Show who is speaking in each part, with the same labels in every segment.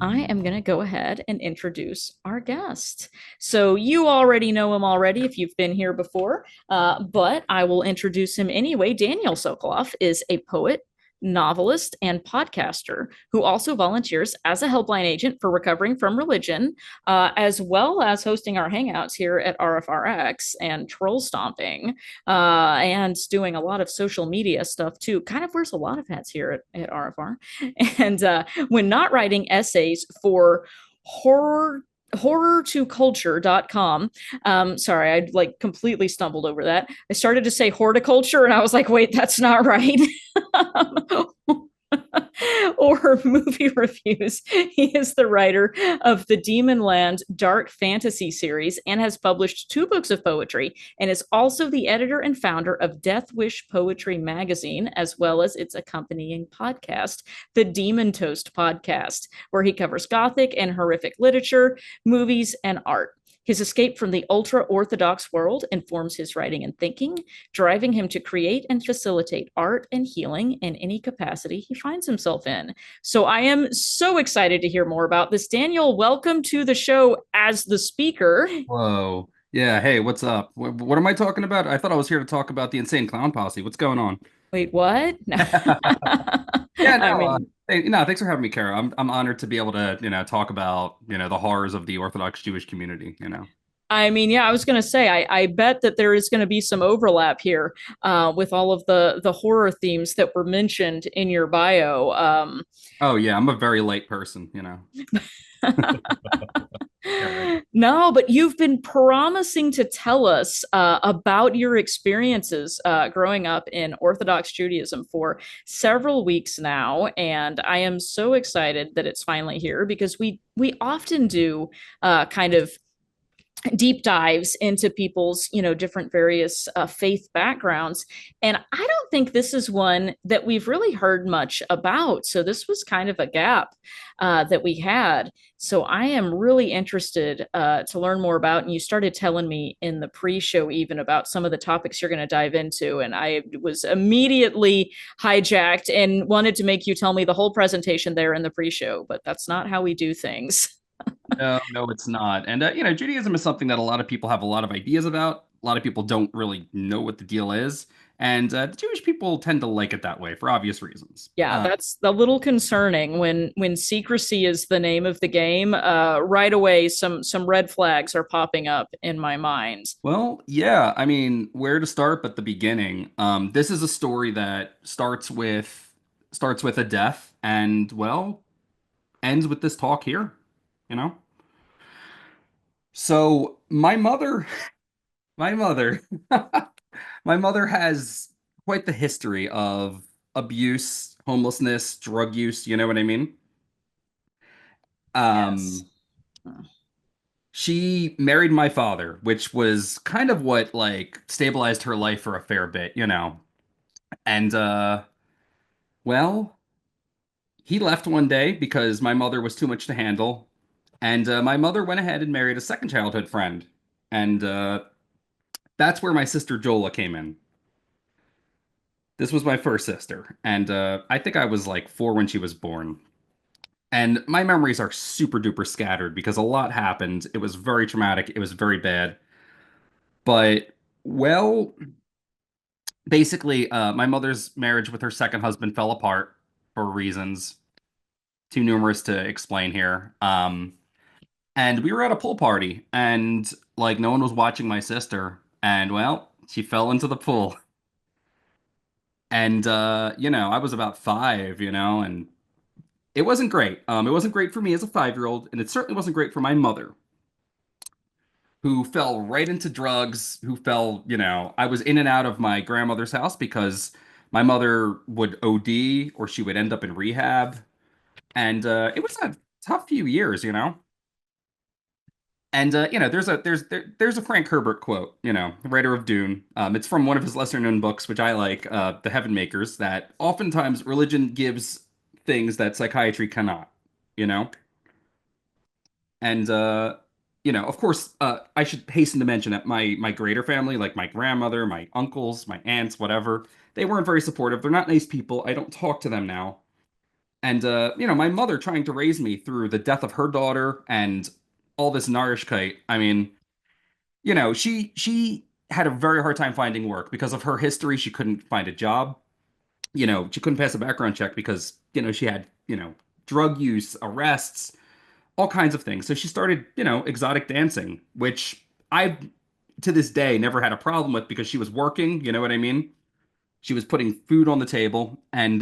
Speaker 1: I am going to go ahead and introduce our guest. So, you already know him already if you've been here before, but I will introduce him anyway. Daniel Sokoloff is a poet, novelist, and podcaster who also volunteers as a helpline agent for recovering from religion, as well as hosting our hangouts here at RfRx and troll stomping, and doing a lot of social media stuff too. Kind of wears a lot of hats here at RFR. And when not writing essays for horror2culture.com. Sorry, I like completely stumbled over that. I started to say horticulture and I was like, wait, that's not right. Or movie reviews. He is the writer of the Demonland dark fantasy series and has published 2 books of poetry, and is also the editor and founder of Death Wish Poetry magazine, as well as its accompanying podcast, the Demon Toast podcast, where he covers gothic and horrific literature, movies, and art. His escape from the ultra-orthodox world informs his writing and thinking, driving him to create and facilitate art and healing in any capacity he finds himself in. So I am so excited to hear more about this. Daniel, welcome to the show as the speaker.
Speaker 2: Whoa. Yeah. Hey, what's up? What am I talking about? I thought I was here to talk about the Insane Clown Posse. What's going on?
Speaker 1: Wait, what? No.
Speaker 2: Yeah,
Speaker 1: I
Speaker 2: no.
Speaker 1: mean,
Speaker 2: Hey, no, thanks for having me, Kara. I'm honored to be able to, talk about, the horrors of the Orthodox Jewish community.
Speaker 1: yeah, I was going to say, I bet that there is going to be some overlap here with all of the horror themes that were mentioned in your bio.
Speaker 2: Oh yeah, I'm a very light person. Yeah, right.
Speaker 1: No, but you've been promising to tell us about your experiences growing up in Orthodox Judaism for several weeks now, and I am so excited that it's finally here because we often do kind of deep dives into people's different various faith backgrounds, and I don't think this is one that we've really heard much about, so this was kind of a gap that we had. So I am really interested to learn more about, and you started telling me in the pre-show even about some of the topics you're going to dive into, and I was immediately hijacked and wanted to make you tell me the whole presentation there in the pre-show, but that's not how we do things.
Speaker 2: No, no, it's not. And Judaism is something that a lot of people have a lot of ideas about. A lot of people don't really know what the deal is, and the Jewish people tend to like it that way for obvious reasons.
Speaker 1: Yeah, that's a little concerning when secrecy is the name of the game. Right away, some red flags are popping up in my mind.
Speaker 2: Well, yeah, I mean, where to start but the beginning. This is a story that starts with a death and well, ends with this talk here, you know? So my mother, my mother has quite the history of abuse, homelessness, drug use, you know what I mean?
Speaker 1: Yes.
Speaker 2: Um, she married my father, which was kind of what like stabilized her life for a fair bit. And well, he left one day because my mother was too much to handle. And my mother went ahead and married a second childhood friend. And that's where my sister Jola came in. This was my first sister. And I think I was like 4 when she was born. And my memories are super duper scattered because a lot happened. It was very traumatic. It was very bad. But, well, basically, my mother's marriage with her second husband fell apart for reasons too numerous to explain here. And we were at a pool party, and like no one was watching my sister, and well, she fell into the pool. And I was about 5, and it wasn't great. It wasn't great for me as a 5-year-old, and it certainly wasn't great for my mother, who fell right into drugs, who fell, I was in and out of my grandmother's house because my mother would OD or she would end up in rehab. And it was a tough few years. And there's a Frank Herbert quote, writer of Dune. It's from one of his lesser known books, which I like, The Heaven Makers, that oftentimes religion gives things that psychiatry cannot. And of course, I should hasten to mention that my greater family, like my grandmother, my uncles, my aunts, whatever, they weren't very supportive. They're not nice people. I don't talk to them now. And my mother trying to raise me through the death of her daughter and all this Narishkite. I mean, she had a very hard time finding work because of her history. She couldn't find a job. She couldn't pass a background check because, she had, drug use, arrests, all kinds of things. So she started, exotic dancing, which I, to this day, never had a problem with because she was working. You know what I mean? She was putting food on the table, and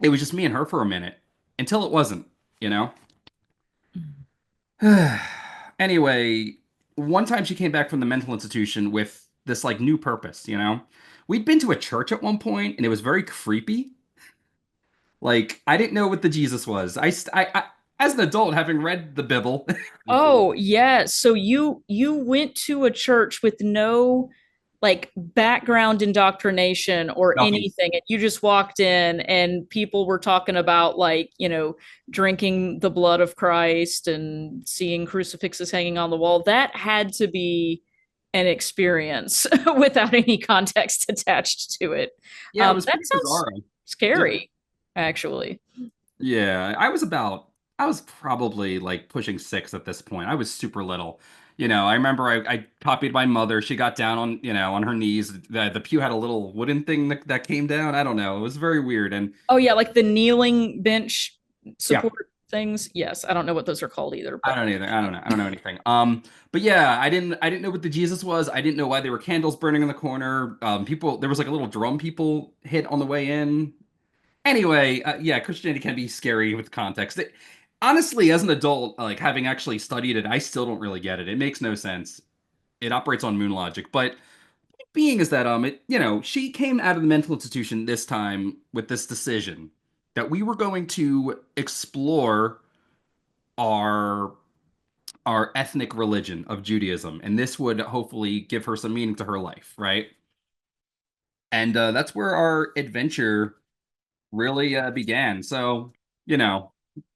Speaker 2: it was just me and her for a minute until it wasn't, you know? Anyway, one time she came back from the mental institution with this like new purpose. We'd been to a church at one point and it was very creepy. Like I didn't know what the Jesus was. I as an adult having read the Bible.
Speaker 1: Oh, yeah. So you went to a church with no like background indoctrination or
Speaker 2: Nothing.
Speaker 1: anything, and you just walked in and people were talking about like, drinking the blood of Christ and seeing crucifixes hanging on the wall. That had to be an experience without any context attached to it.
Speaker 2: Yeah, it was
Speaker 1: That
Speaker 2: pretty
Speaker 1: sounds
Speaker 2: bizarre. Yeah.
Speaker 1: scary, actually.
Speaker 2: Yeah, I was probably like pushing 6 at this point. I was super little. I remember I copied my mother. She got down on her knees. The pew had a little wooden thing that came down. I don't know. It was very weird. And
Speaker 1: Oh yeah, like the kneeling bench
Speaker 2: yeah,
Speaker 1: support things. Yes, I don't know what those are called either,
Speaker 2: I
Speaker 1: but
Speaker 2: don't either. I don't know. I don't know anything. But yeah, I didn't know what the Jesus was. I didn't know why there were candles burning in the corner. There was like a little drum people hit on the way in. Anyway, yeah, Christianity can be scary with context. Honestly, as an adult, like having actually studied it, I still don't really get it. It makes no sense. It operates on moon logic. But being is that she came out of the mental institution this time with this decision that we were going to explore our our ethnic religion of Judaism, and this would hopefully give her some meaning to her life, right? And that's where our adventure really began. So, you know,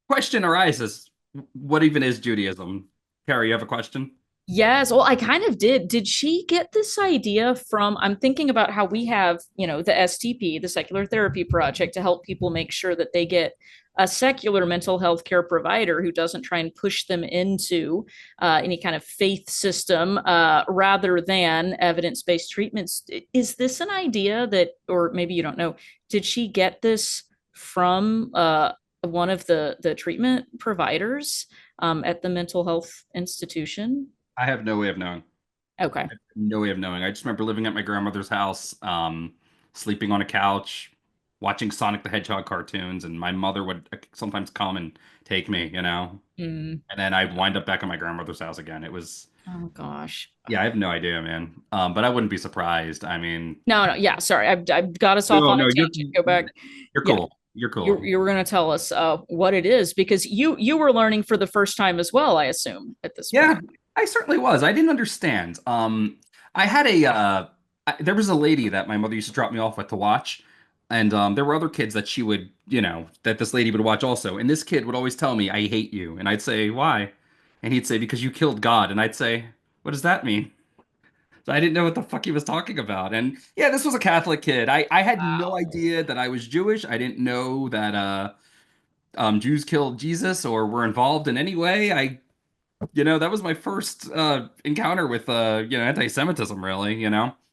Speaker 2: question arises: what even is Judaism? Carrie, you have a question?
Speaker 1: yes, well, I kind of did. Did she get this idea from? I'm thinking about how we have, the STP, the Secular Therapy Project, to help people make sure that they get a secular mental health care provider who doesn't try and push them into any kind of faith system rather than evidence-based treatments. Is this an idea that, or maybe you don't know, did she get this from one of the treatment providers at the mental health institution?
Speaker 2: I have no way of knowing.
Speaker 1: Okay.
Speaker 2: No way of knowing. I just remember living at my grandmother's house, sleeping on a couch, watching Sonic the Hedgehog cartoons, and my mother would sometimes come and take me.
Speaker 1: Mm.
Speaker 2: And then I'd wind up back at my grandmother's house again. It was,
Speaker 1: Oh gosh.
Speaker 2: yeah, I have no idea, man. But I wouldn't be surprised. I mean,
Speaker 1: No, no, yeah, sorry. I've got us off
Speaker 2: no,
Speaker 1: on a
Speaker 2: no,
Speaker 1: tangent. Go back.
Speaker 2: you're
Speaker 1: Yeah,
Speaker 2: cool. You're
Speaker 1: you
Speaker 2: cool.
Speaker 1: you were going to tell us what it is because you were learning for the first time as well, I assume, at this point.
Speaker 2: Yeah, I certainly was. I didn't understand. I had there was a lady that my mother used to drop me off with to watch, and there were other kids that she would, that this lady would watch also. And this kid would always tell me, "I hate you," and I'd say, "Why?" And he'd say, "Because you killed God," and I'd say, "What does that mean?" So I didn't know what the fuck he was talking about. And yeah, this was a Catholic kid. I had no
Speaker 1: Wow.
Speaker 2: idea that I was Jewish. I didn't know that Jews killed Jesus or were involved in any way. That was my first encounter with anti-Semitism, really.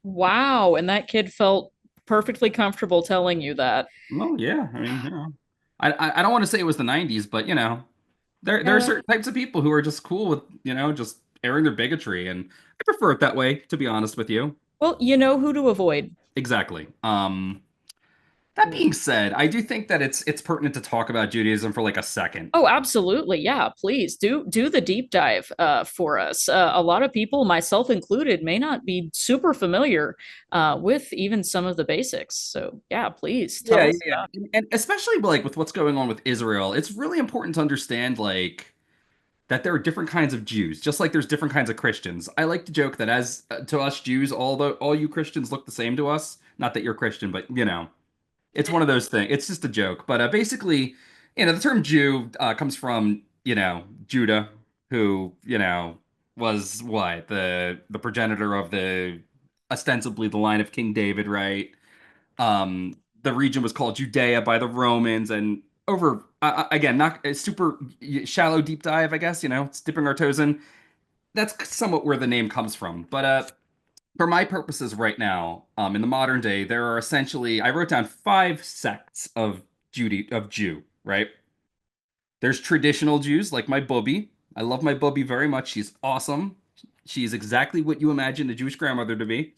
Speaker 1: Wow, and that kid felt perfectly comfortable telling you that.
Speaker 2: Well, yeah, I mean, I don't want to say it was the 90s, but there are
Speaker 1: Yeah.
Speaker 2: certain types of people who are just cool with, just airing their bigotry, and I prefer it that way, to be honest with you.
Speaker 1: Well, you know who to avoid.
Speaker 2: Exactly. That being said, I do think that it's pertinent to talk about Judaism for like a second.
Speaker 1: Oh, absolutely. Yeah, please do the deep dive for us. A lot of people, myself included, may not be super familiar with even some of the basics. So, yeah, please
Speaker 2: Yeah,
Speaker 1: tell
Speaker 2: yeah,
Speaker 1: us
Speaker 2: yeah.
Speaker 1: about.
Speaker 2: And especially like with what's going on with Israel, it's really important to understand like that there are different kinds of Jews, just like there's different kinds of Christians. I like to joke that as to us Jews, all you Christians look the same to us. Not that you're Christian, but it's one of those things. It's just a joke. But basically, the term Jew comes from Judah, who was what the progenitor of the ostensibly the line of King David, right? The region was called Judea by the Romans, and over again, not a super shallow deep dive, I guess, it's dipping our toes in. That's somewhat where the name comes from. But for my purposes right now, in the modern day, there are essentially, I wrote down five sects of Jew, right? There's traditional Jews, like my bubby. I love my bubby very much. She's awesome. She's exactly what you imagine a Jewish grandmother to be.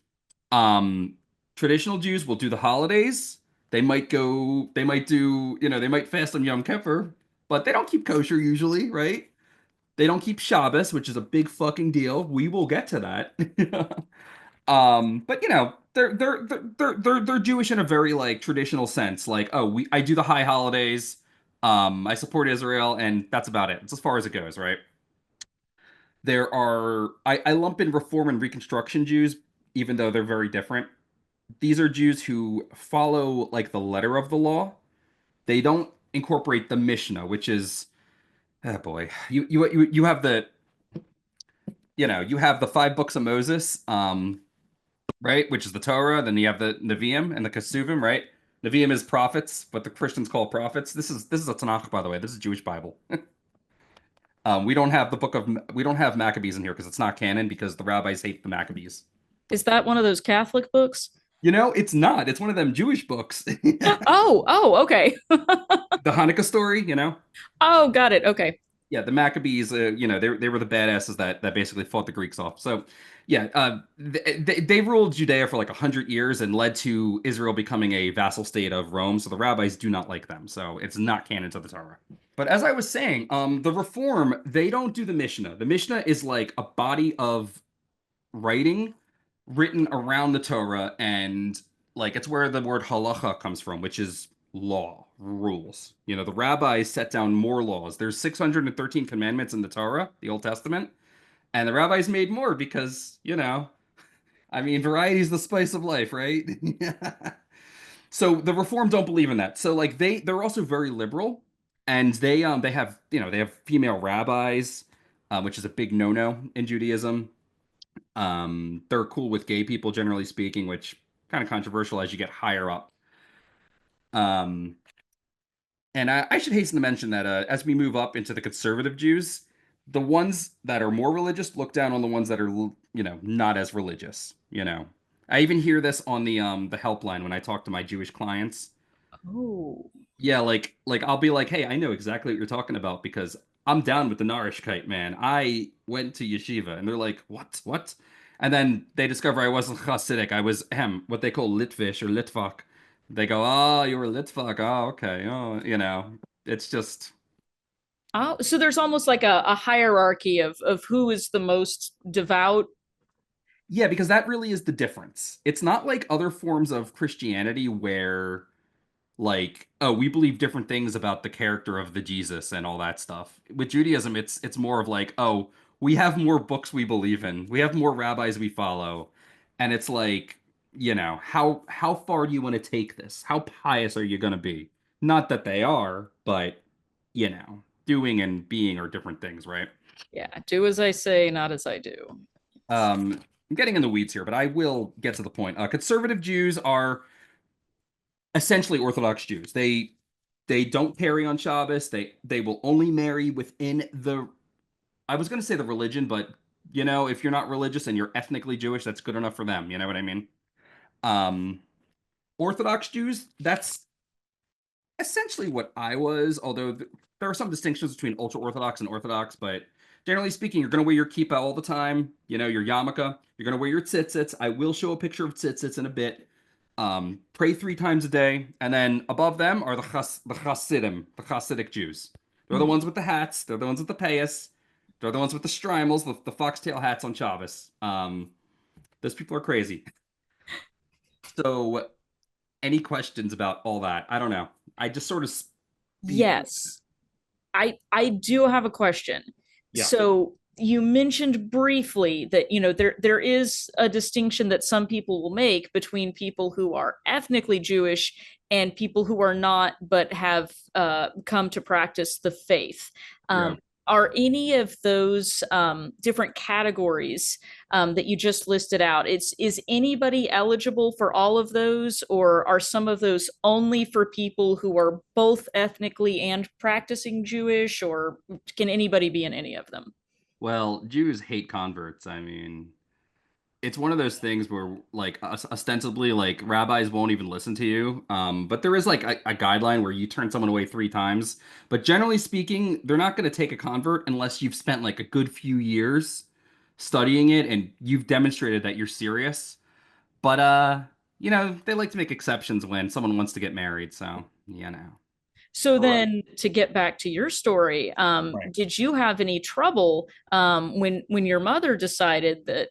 Speaker 2: Um, Traditional Jews will do the holidays. They might do, they might fast on Yom Kippur, but they don't keep kosher usually, right? They don't keep Shabbos, which is a big fucking deal. We will get to that. But they're Jewish in a very like traditional sense. Like, oh, I do the high holidays. I support Israel, and that's about it. It's as far as it goes, right? I lump in Reform and Reconstruction Jews, even though they're very different. These are Jews who follow like the letter of the law. They don't incorporate the Mishnah, which is, oh boy, you have you have the five books of Moses, right, which is the Torah. Then you have the Nevi'im and the Kesuvim, right? Nevi'im is prophets, but the Christians call prophets. This is a Tanakh, by the way. This is a Jewish Bible. We don't have Maccabees in here because it's not canon because the rabbis hate the Maccabees.
Speaker 1: Is that one of those Catholic books?
Speaker 2: It's not. It's one of them Jewish books.
Speaker 1: Oh, okay.
Speaker 2: The Hanukkah story,
Speaker 1: Oh, got it. Okay.
Speaker 2: Yeah, the Maccabees, they were the badasses that basically fought the Greeks off. So, yeah, they ruled Judea for like 100 years and led to Israel becoming a vassal state of Rome. So the rabbis do not like them. So it's not canon to the Torah. But as I was saying, the Reform, they don't do the Mishnah. The Mishnah is like a body of writing written around the Torah, and like it's where the word halacha comes from, which is law, rules. The rabbis set down more laws. There's 613 commandments in the Torah, the Old Testament, and the rabbis made more because, I mean, variety is the spice of life, right? So the Reform don't believe in that. So like they're also very liberal, and they have they have female rabbis, which is a big no-no in Judaism. They're cool with gay people, generally speaking, which kind of controversial as you get higher up. Um, and I should hasten to mention that as we move up into the conservative Jews, the ones that are more religious look down on the ones that are, not as religious. I even hear this on the helpline when I talk to my Jewish clients.
Speaker 1: Oh.
Speaker 2: Yeah, like I'll be like, hey, I know exactly what you're talking about because I'm down with the Narishkeit, man. I went to yeshiva, and they're like, what? And then they discover I wasn't Hasidic. I was what they call Litvish or Litvak. They go, oh, you were Litvak. Oh, okay. Oh, it's just
Speaker 1: Oh, so there's almost like a hierarchy of who is the most devout.
Speaker 2: yeah, because that really is the difference. It's not like other forms of Christianity where like, oh, we believe different things about the character of the Jesus and all that stuff. With Judaism, it's more of like, oh, we have more books we believe in. We have more rabbis we follow. And it's like, how far do you want to take this? How pious are you going to be? Not that they are, but doing and being are different things, right?
Speaker 1: Yeah, do as I say, not as I do.
Speaker 2: I'm getting in the weeds here, but I will get to the point. Conservative Jews are essentially Orthodox Jews. They don't carry on Shabbos. They will only marry within the I was going to say the religion, but if you're not religious and you're ethnically Jewish, that's good enough for them. You know what I mean? Um, Orthodox Jews, that's essentially what I was, although there are some distinctions between ultra-orthodox and orthodox, but generally speaking, you're going to wear your kippah all the time, your yarmulke, you're going to wear your tzitzits. I will show a picture of tzitzits in a bit. Pray 3 times a day, and then above them are the Hasidim, the Hasidic Jews. They're the
Speaker 1: Mhm.
Speaker 2: ones with the hats. They're the ones with the payas. They're the ones with the streimels, the foxtail hats on Shabbos. Those people are crazy. So, any questions about all that? I don't know. I just sort of speed through that.
Speaker 1: Yes. I do have a question.
Speaker 2: Yeah,
Speaker 1: So you mentioned briefly that there is a distinction that some people will make between people who are ethnically Jewish and people who are not but have come to practice the faith.
Speaker 2: yeah.
Speaker 1: are any of those different categories that you just listed out, is anybody eligible for all of those, or are some of those only for people who are both ethnically and practicing Jewish, or can anybody be in any of them?
Speaker 2: Well, Jews hate converts. I mean, it's one of those things where like ostensibly like rabbis won't even listen to you. But there is like a guideline where you turn someone away 3 times. But generally speaking, they're not going to take a convert unless you've spent like a good few years studying it and you've demonstrated that you're serious. But they like to make exceptions when someone wants to get married, so
Speaker 1: So
Speaker 2: All right.
Speaker 1: then, to get back to your story,
Speaker 2: Right.
Speaker 1: did you have any trouble when your mother decided that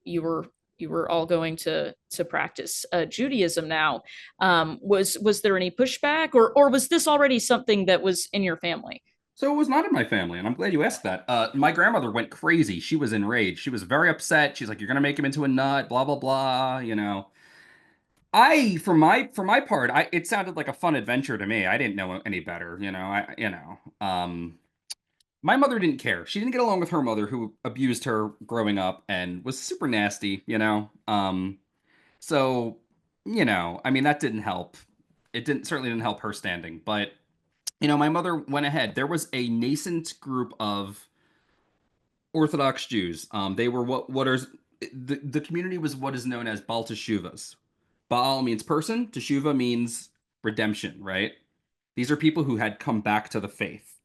Speaker 1: you were all going to practice Judaism now? Was there any pushback, or was this already something that was in your family?
Speaker 2: So it was not in my family, and I'm glad you asked that. My grandmother went crazy. She was enraged. She was very upset. She's like, "You're gonna make him into a nut," blah blah blah. For my part, it sounded like a fun adventure to me. I didn't know any better. My mother didn't care. She didn't get along with her mother, who abused her growing up and was super nasty. So I mean, that didn't help. It didn't certainly didn't help her standing, but. My mother went ahead. There was a nascent group of Orthodox Jews. They were what is the community was what is known as Baal Teshuvas. Baal means person, Teshuva means redemption, right? These are people who had come back to the faith.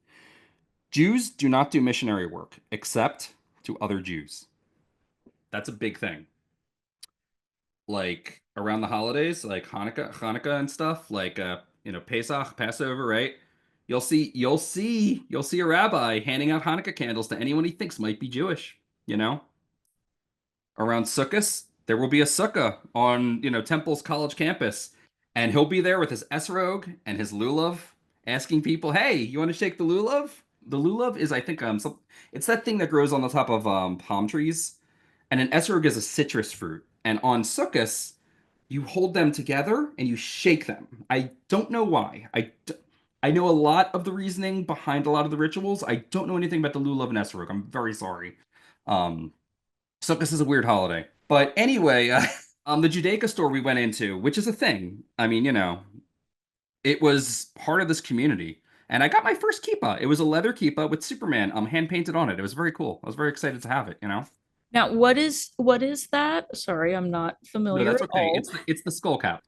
Speaker 2: Jews do not do missionary work except to other Jews. That's a big thing. Like around the holidays, like Hanukkah and stuff, like Pesach, Passover, right? You'll see a rabbi handing out Hanukkah candles to anyone he thinks might be Jewish, you know? Around Sukkot, there will be a sukkah on, Temple's college campus, and he'll be there with his esrog and his lulav, asking people, "Hey, you want to shake the lulav?" The lulav is, I think, it's that thing that grows on the top of palm trees, and an esrog is a citrus fruit. And on Sukkot, you hold them together and you shake them. I don't know why. I know a lot of the reasoning behind a lot of the rituals. I don't know anything about the lulav and esrog. I'm very sorry. Um, Sukkot is a weird holiday. But anyway, the Judaica store we went into, which is a thing. I mean, it was part of this community. And I got my first kippah. It was a leather kippah with Superman hand painted on it. It was very cool. I was very excited to have it.
Speaker 1: Now, what is that? Sorry, I'm not
Speaker 2: No,
Speaker 1: familiar
Speaker 2: that's
Speaker 1: at
Speaker 2: okay.
Speaker 1: all.
Speaker 2: It's the skull cap.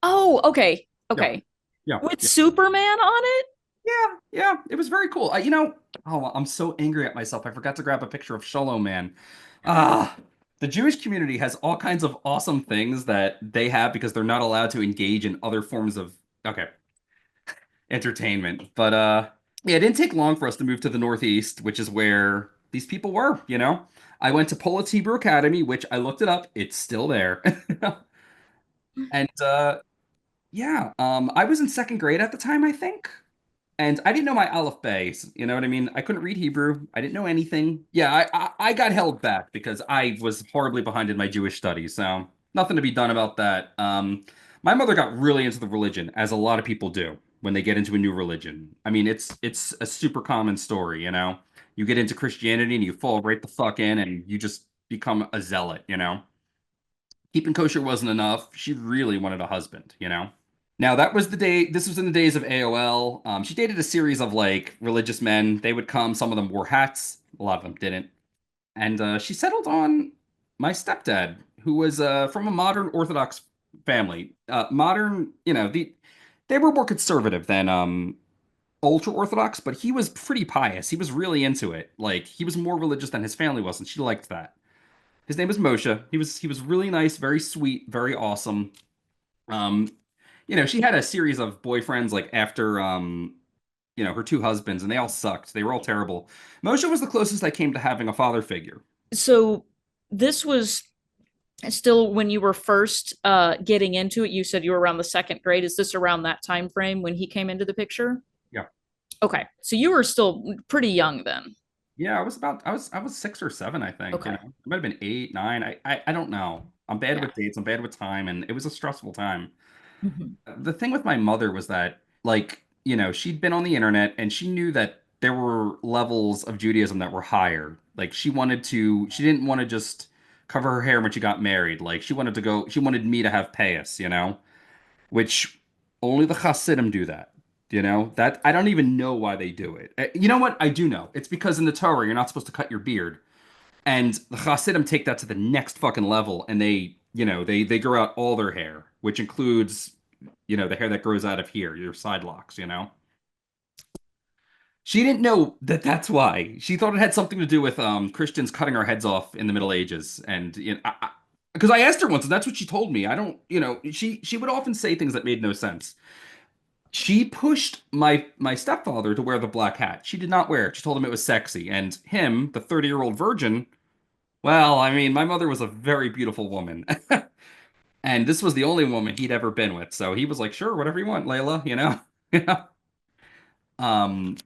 Speaker 1: Oh, okay,
Speaker 2: Yeah.
Speaker 1: okay.
Speaker 2: Yeah.
Speaker 1: With
Speaker 2: Yeah.
Speaker 1: Superman on it?
Speaker 2: Yeah. Yeah. It was very cool. Oh, I'm so angry at myself. I forgot to grab a picture of Shalom Man. Ah, the Jewish community has all kinds of awesome things that they have because they're not allowed to engage in other forms of okay, entertainment. But yeah, it didn't take long for us to move to the Northeast, which is where these people were. I went to Polis Hebrew Academy, which I looked it up. It's still there. And yeah, I was in second grade at the time, I think. And I didn't know my Aleph Bay. You know what I mean? I couldn't read Hebrew. I didn't know anything. Yeah, I got held back because I was horribly behind in my Jewish studies. So nothing to be done about that. My mother got really into the religion, as a lot of people do when they get into a new religion. I mean, it's a super common story. You get into Christianity and you fall right the fuck in and you just become a zealot. Keeping kosher wasn't enough. She really wanted a husband. Now that was the day. This was in the days of AOL. She dated a series of like religious men. They would come. Some of them wore hats. A lot of them didn't. And she settled on my stepdad, who was from a modern Orthodox family. Modern, they were more conservative than ultra-orthodox, but he was pretty pious. He was really into it. Like he was more religious than his family was, and she liked that. His name was Moshe. He was really nice, very sweet, very awesome. Um, she had a series of boyfriends like after her two husbands, and they all sucked. They were all terrible. Moshe was the closest I came to having a father figure.
Speaker 1: So this was still when you were first getting into it. You said you were around the second grade. Is this around that time frame when he came into the picture?
Speaker 2: Yeah.
Speaker 1: Okay, so you were still pretty young then.
Speaker 2: Yeah, I was 6 or 7, I think.
Speaker 1: Okay.
Speaker 2: It might have been 8, 9. I don't know. I'm bad
Speaker 1: Yeah.
Speaker 2: with dates, I'm bad with time, and it was a stressful time.
Speaker 1: Mhm.
Speaker 2: The thing with my mother was that, like, she'd been on the internet and she knew that there were levels of Judaism that were higher. Like she didn't want to just cover her hair when she got married. Like she wanted me to have payas, which only the Hasidim do that. That I don't even know why they do it. You know what? I do know. It's because in the Torah you're not supposed to cut your beard, and the Hasidim take that to the next fucking level, and they grow out all their hair, which includes the hair that grows out of here, your side locks. She didn't know that that's why. She thought it had something to do with Christians cutting our heads off in the Middle Ages, and because I asked her once, and that's what she told me. I don't, she would often say things that made no sense. She pushed my stepfather to wear the black hat. She did not wear it. She told him it was sexy, and him, the 30-year-old virgin. Well, I mean, my mother was a very beautiful woman, and this was the only woman he'd ever been with. So he was like, "Sure, whatever you want, Layla." Um,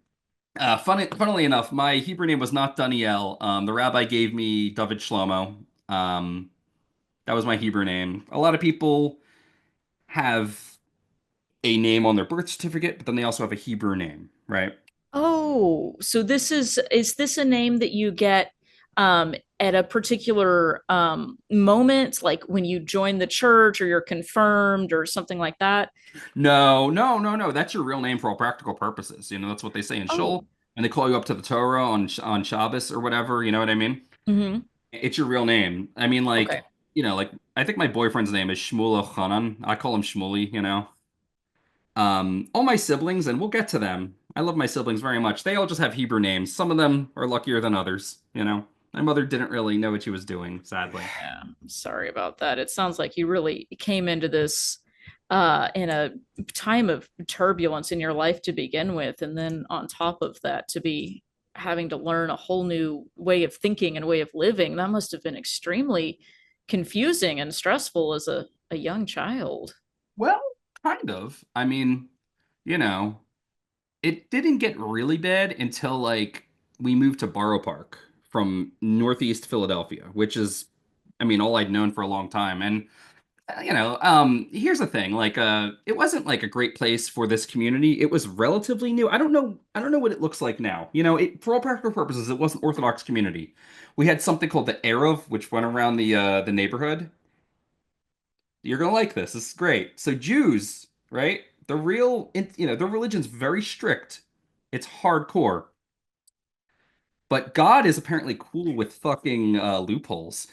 Speaker 2: funnily enough, my Hebrew name was not Daniel. The rabbi gave me David Shlomo. Um, that was my Hebrew name. A lot of people have a name on their birth certificate, but then they also have a Hebrew name, right?
Speaker 1: Oh, so is this a name that you get at a particular moment, like when you join the church or you're confirmed or something like that?
Speaker 2: No, no, no, no. That's your real name for all practical purposes. That's what they say in
Speaker 1: Oh,
Speaker 2: Shul, and they call you up to the Torah on Shabbos or whatever. You know what I mean?
Speaker 1: hmm.
Speaker 2: It's your real name. I mean,
Speaker 1: Okay.
Speaker 2: like I think my boyfriend's name is Shmuel Chanan. I call him Shmuley. All my siblings, and we'll get to them. I love my siblings very much. They all just have Hebrew names. Some of them are luckier than others. My mother didn't really know what she was doing, sadly.
Speaker 1: Yeah, I'm sorry about that. It sounds like you really came into this in a time of turbulence in your life to begin with, and then on top of that, to be having to learn a whole new way of thinking and way of living. That must have been extremely confusing and stressful as a young child.
Speaker 2: Well, kind of. I mean, you know, it didn't get really bad until we moved to Borough Park from Northeast Philadelphia, which is, I mean, all I'd known for a long time. And here's the thing, it wasn't like a great place for this community. It was relatively new. I don't know what it looks like now. For all practical purposes, it was an Orthodox community. We had something called the Eruv, which went around the neighborhood. You're gonna like this. This is great. So Jews, right? Their religion's very strict. It's hardcore. But God is apparently cool with fucking loopholes.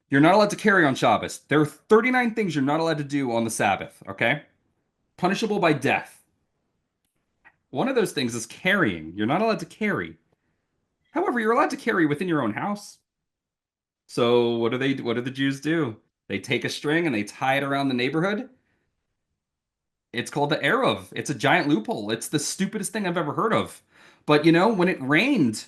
Speaker 2: You're not allowed to carry on Shabbos. There are 39 things you're not allowed to do on the Sabbath, okay? Punishable by death. One of those things is carrying. You're not allowed to carry. However, you're allowed to carry within your own house. So what do the Jews do? They take a string and they tie it around the neighborhood. It's called the Eruv. It's a giant loophole. It's the stupidest thing I've ever heard of. But when it rained,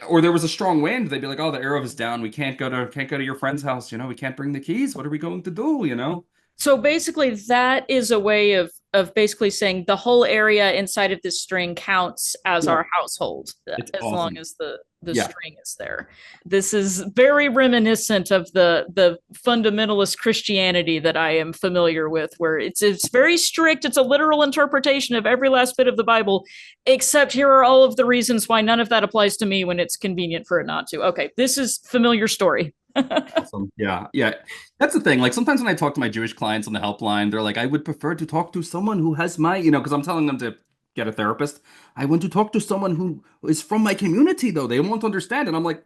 Speaker 2: or there was a strong wind, they'd be like, "Oh, the Eruv is down. We can't go to your friend's house. We can't bring the keys. What are we going to do?"
Speaker 1: So basically, that is a way of basically saying the whole area inside of this string counts as
Speaker 2: Yeah,
Speaker 1: our household,
Speaker 2: it's
Speaker 1: as long
Speaker 2: awesome.
Speaker 1: as the
Speaker 2: Yeah.
Speaker 1: string is there. This is very reminiscent of the fundamentalist Christianity that I am familiar with, where it's very strict. It's a literal interpretation of every last bit of the Bible, except here are all of the reasons why none of that applies to me when it's convenient for it not to. Okay, this is familiar story.
Speaker 2: Awesome. Yeah. Yeah. That's the thing. Like sometimes when I talk to my Jewish clients on the helpline, they're like, I would prefer to talk to someone who has because I'm telling them to get a therapist. I want to talk to someone who is from my community, though. They won't understand. And I'm like,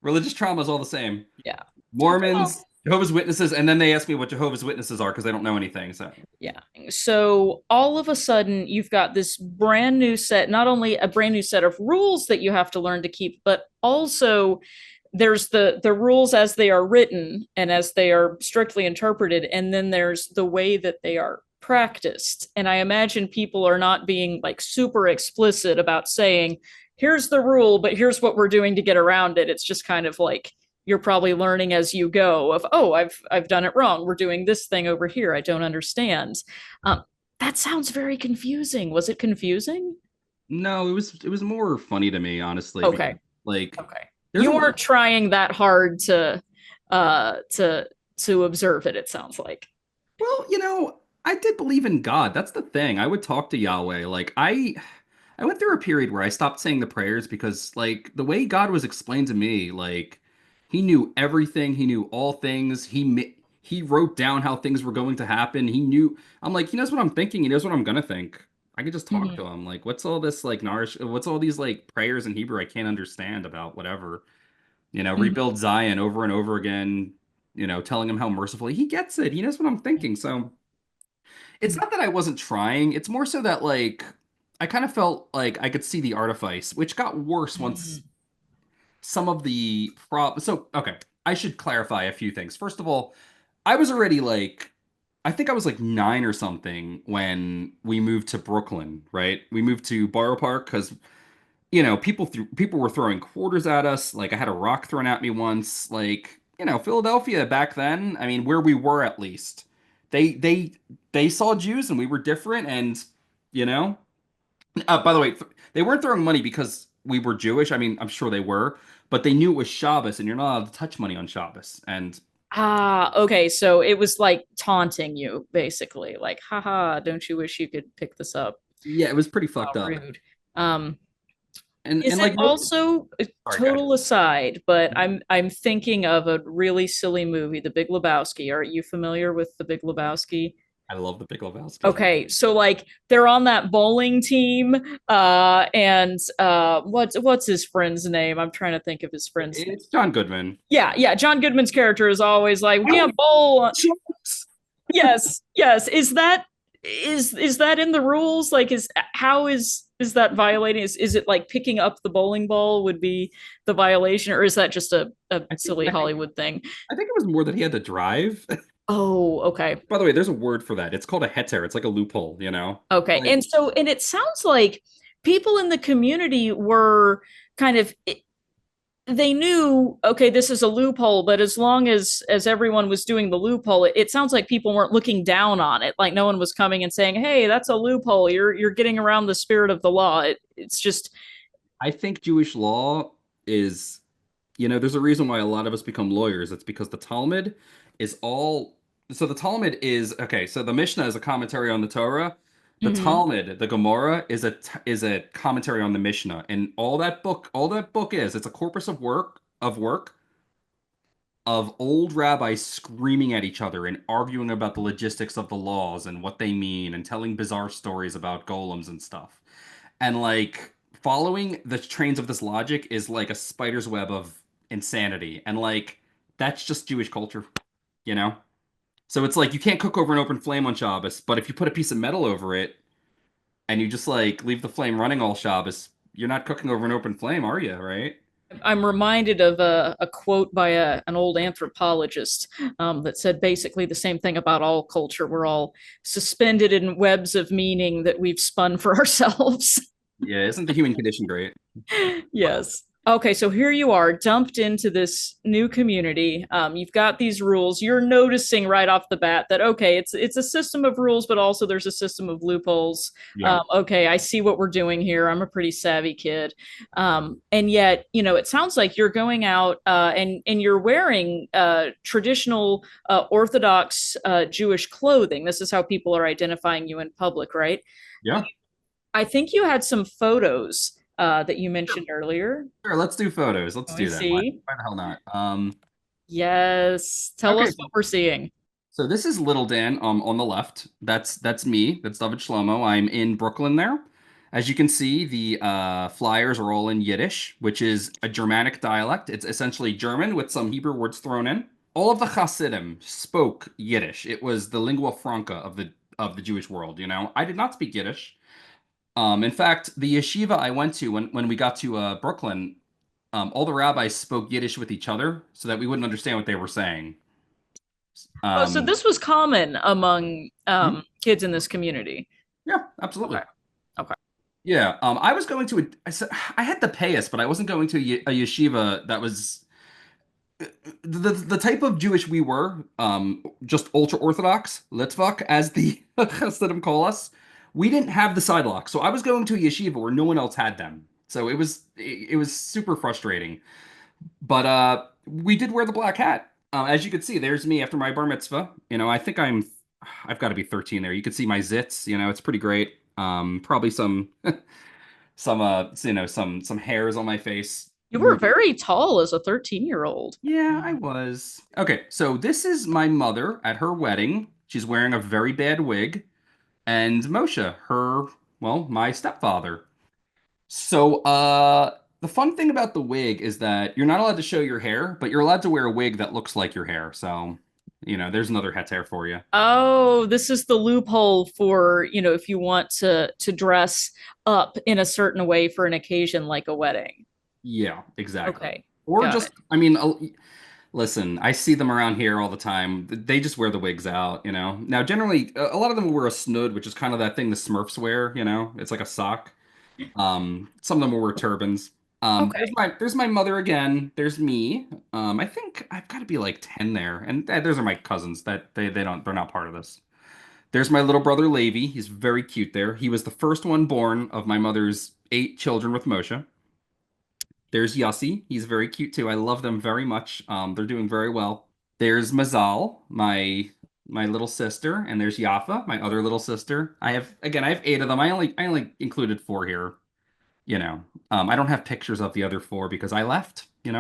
Speaker 2: religious trauma is all the same.
Speaker 1: Yeah. Well,
Speaker 2: Mormons, Jehovah's Witnesses, and then they ask me what Jehovah's Witnesses are because they don't know anything. So
Speaker 1: yeah. So all of a sudden, you've got this brand new set, not only a brand new set of rules that you have to learn to keep, but also there's the rules as they are written and as they are strictly interpreted, and then there's the way that they are practiced. And I imagine people are not being like super explicit about saying, here's the rule, but here's what we're doing to get around it. It's just kind of like you're probably learning as you go of, oh, I've done it wrong, we're doing this thing over here, I don't understand. um, that sounds very confusing. Was it confusing?
Speaker 2: no, it was more funny to me, honestly, because
Speaker 1: Okay.
Speaker 2: like
Speaker 1: Okay.
Speaker 2: there's
Speaker 1: You
Speaker 2: a lot.
Speaker 1: weren't trying that hard to uh to to observe it, it sounds like.
Speaker 2: Well, I did believe in God. That's the thing. I would talk to Yahweh. I went through a period where I stopped saying the prayers because, like, the way God was explained to me, like, He knew everything. He knew all things. He wrote down how things were going to happen. He knew. I'm like, He knows what I'm thinking. He knows what I'm gonna think. I could just talk to
Speaker 1: Mhm.
Speaker 2: Him. Like, what's all this like nourish? What's all these like prayers in Hebrew I can't understand about whatever?
Speaker 1: Mhm.
Speaker 2: Rebuild Zion over and over again. Telling Him how merciful He gets it. He knows what I'm thinking. So it's not that I wasn't trying. It's more so that like I kind of felt like I could see the artifice, which got worse once
Speaker 1: Mhm.
Speaker 2: some of the So okay, I should clarify a few things. First of all, I was already like, I think I was like 9 or something when we moved to Brooklyn. Right? We moved to Borough Park because people were throwing quarters at us. Like I had a rock thrown at me once. Like Philadelphia back then. I mean, where we were at least, they they they saw Jews and we were different. And you know, by the way, they weren't throwing money because we were Jewish. I mean, I'm sure they were, but they knew it was Shabbos, and you're not allowed to touch money on Shabbos. And
Speaker 1: Ah, okay. So it was like taunting you, basically. Like, haha, don't you wish you could pick this up?
Speaker 2: yeah, it was pretty
Speaker 1: How
Speaker 2: fucked up.
Speaker 1: rude. Um,
Speaker 2: And
Speaker 1: is it
Speaker 2: like no,
Speaker 1: also a
Speaker 2: sorry, guys.
Speaker 1: total aside, but I'm thinking of a really silly movie, The Big Lebowski. Are you familiar with The Big Lebowski?
Speaker 2: I love the Big Lebowski.
Speaker 1: Okay, so like they're on that bowling team, and what's his friend's name? I'm trying to think of his friend's name.
Speaker 2: It's John Goodman.
Speaker 1: Yeah, yeah. John Goodman's character is always like, we
Speaker 2: I
Speaker 1: can't bowl.
Speaker 2: jokes.
Speaker 1: Yes, yes. Is that in the rules? Like, how is that violating? Is it like picking up the bowling ball would be the violation, or is that just a
Speaker 2: I think
Speaker 1: silly
Speaker 2: I think
Speaker 1: Hollywood thing?
Speaker 2: I think it was more that he had to drive.
Speaker 1: Oh, okay.
Speaker 2: By the way, there's a word for that. It's called a heter. It's like a loophole.
Speaker 1: Okay.
Speaker 2: Like,
Speaker 1: And it sounds like people in the community were kind of they knew, okay, this is a loophole, but as long as everyone was doing the loophole, it sounds like people weren't looking down on it. Like no one was coming and saying, "Hey, that's a loophole. You're getting around the spirit of the law." It's just
Speaker 2: I think Jewish law is, there's a reason why a lot of us become lawyers. It's because the Talmud is all. So the Talmud is okay. So the Mishnah is a commentary on the Torah. The
Speaker 1: mhm.
Speaker 2: Talmud, the Gemara, is a commentary on the Mishnah, and all that book is, it's a corpus of work of old rabbis screaming at each other and arguing about the logistics of the laws and what they mean and telling bizarre stories about golems and stuff. And like following the trains of this logic is like a spider's web of insanity. And like that's just Jewish culture, you know? So it's like you can't cook over an open flame on Shabbos, but if you put a piece of metal over it and you just like leave the flame running all Shabbos, you're not cooking over an open flame, are you? Right?
Speaker 1: I'm reminded of a quote by an old anthropologist that said basically the same thing about all culture. We're all suspended in webs of meaning that we've spun for ourselves.
Speaker 2: Yeah, isn't the human condition great?
Speaker 1: Yes. Okay, so here you are dumped into this new community. You've got these rules. You're noticing right off the bat that okay, it's a system of rules, but also there's a system of loopholes.
Speaker 2: Yeah.
Speaker 1: Okay, I see what we're doing here. I'm a pretty savvy kid, and yet it sounds like you're going out and you're wearing traditional Orthodox Jewish clothing. This is how people are identifying you in public, right?
Speaker 2: Yeah.
Speaker 1: I think you had some photos that you mentioned earlier.
Speaker 2: Sure, let's do photos. Let's
Speaker 1: Let me
Speaker 2: do that. Why,
Speaker 1: see.
Speaker 2: why the hell not?
Speaker 1: Yes. Tell
Speaker 2: Okay,
Speaker 1: us what we're seeing.
Speaker 2: so this is Little Dan on the left. That's me. That's David Shlomo. I'm in Brooklyn there. As you can see, the flyers are all in Yiddish, which is a Germanic dialect. It's essentially German with some Hebrew words thrown in. All of the Hasidim spoke Yiddish. It was the lingua franca of the Jewish world, I did not speak Yiddish. In fact, the yeshiva I went to when we got to Brooklyn, all the rabbis spoke Yiddish with each other so that we wouldn't understand what they were saying.
Speaker 1: Oh, so
Speaker 2: Um,
Speaker 1: this was common among
Speaker 2: mhm.
Speaker 1: kids in this community.
Speaker 2: Yeah,
Speaker 1: Okay.
Speaker 2: absolutely.
Speaker 1: Okay.
Speaker 2: Yeah, I was going to I had the payas, but I wasn't going to a yeshiva that was the type of Jewish we were, just ultra-orthodox, Litvak, as the Hasidim call us. We didn't have the sidewalk, so I was going to a yeshiva where no one else had them. So it was super frustrating. But we did wear the black hat. As you could see, there's me after my bar mitzvah. I think I've got to be 13 there. You can see my zits. It's pretty great. Probably some some some hairs on my face.
Speaker 1: You were very tall as a 13-year-old.
Speaker 2: Yeah, I was. Okay, so this is my mother at her wedding. She's wearing a very bad wig, and Moshe, my stepfather. So, the fun thing about the wig is that you're not allowed to show your hair, but you're allowed to wear a wig that looks like your hair. So, there's another heter for you.
Speaker 1: Oh, this is the loophole for, if you want to dress up in a certain way for an occasion like a wedding.
Speaker 2: Yeah, exactly.
Speaker 1: Okay,
Speaker 2: Or
Speaker 1: got
Speaker 2: just,
Speaker 1: it.
Speaker 2: I mean, listen, I see them around here all the time. They just wear the wigs out. Now, generally, a lot of them will wear a snood, which is kind of that thing the Smurfs wear. It's like a sock. Some of them will wear turbans. There's
Speaker 1: Okay.
Speaker 2: my mother again. There's me. I think I've got to be like 10 there. And those are my cousins. That they're not part of this. There's my little brother Levi. He's very cute there. He was the first one born of my mother's 8 children with Moshe. There's Yossi. He's very cute too. I love them very much. They're doing very well. There's Mazal, my little sister, and there's Yafa, my other little sister. I have 8 of them. I only included 4 here. you know. I don't have pictures of the other 4 because I left, and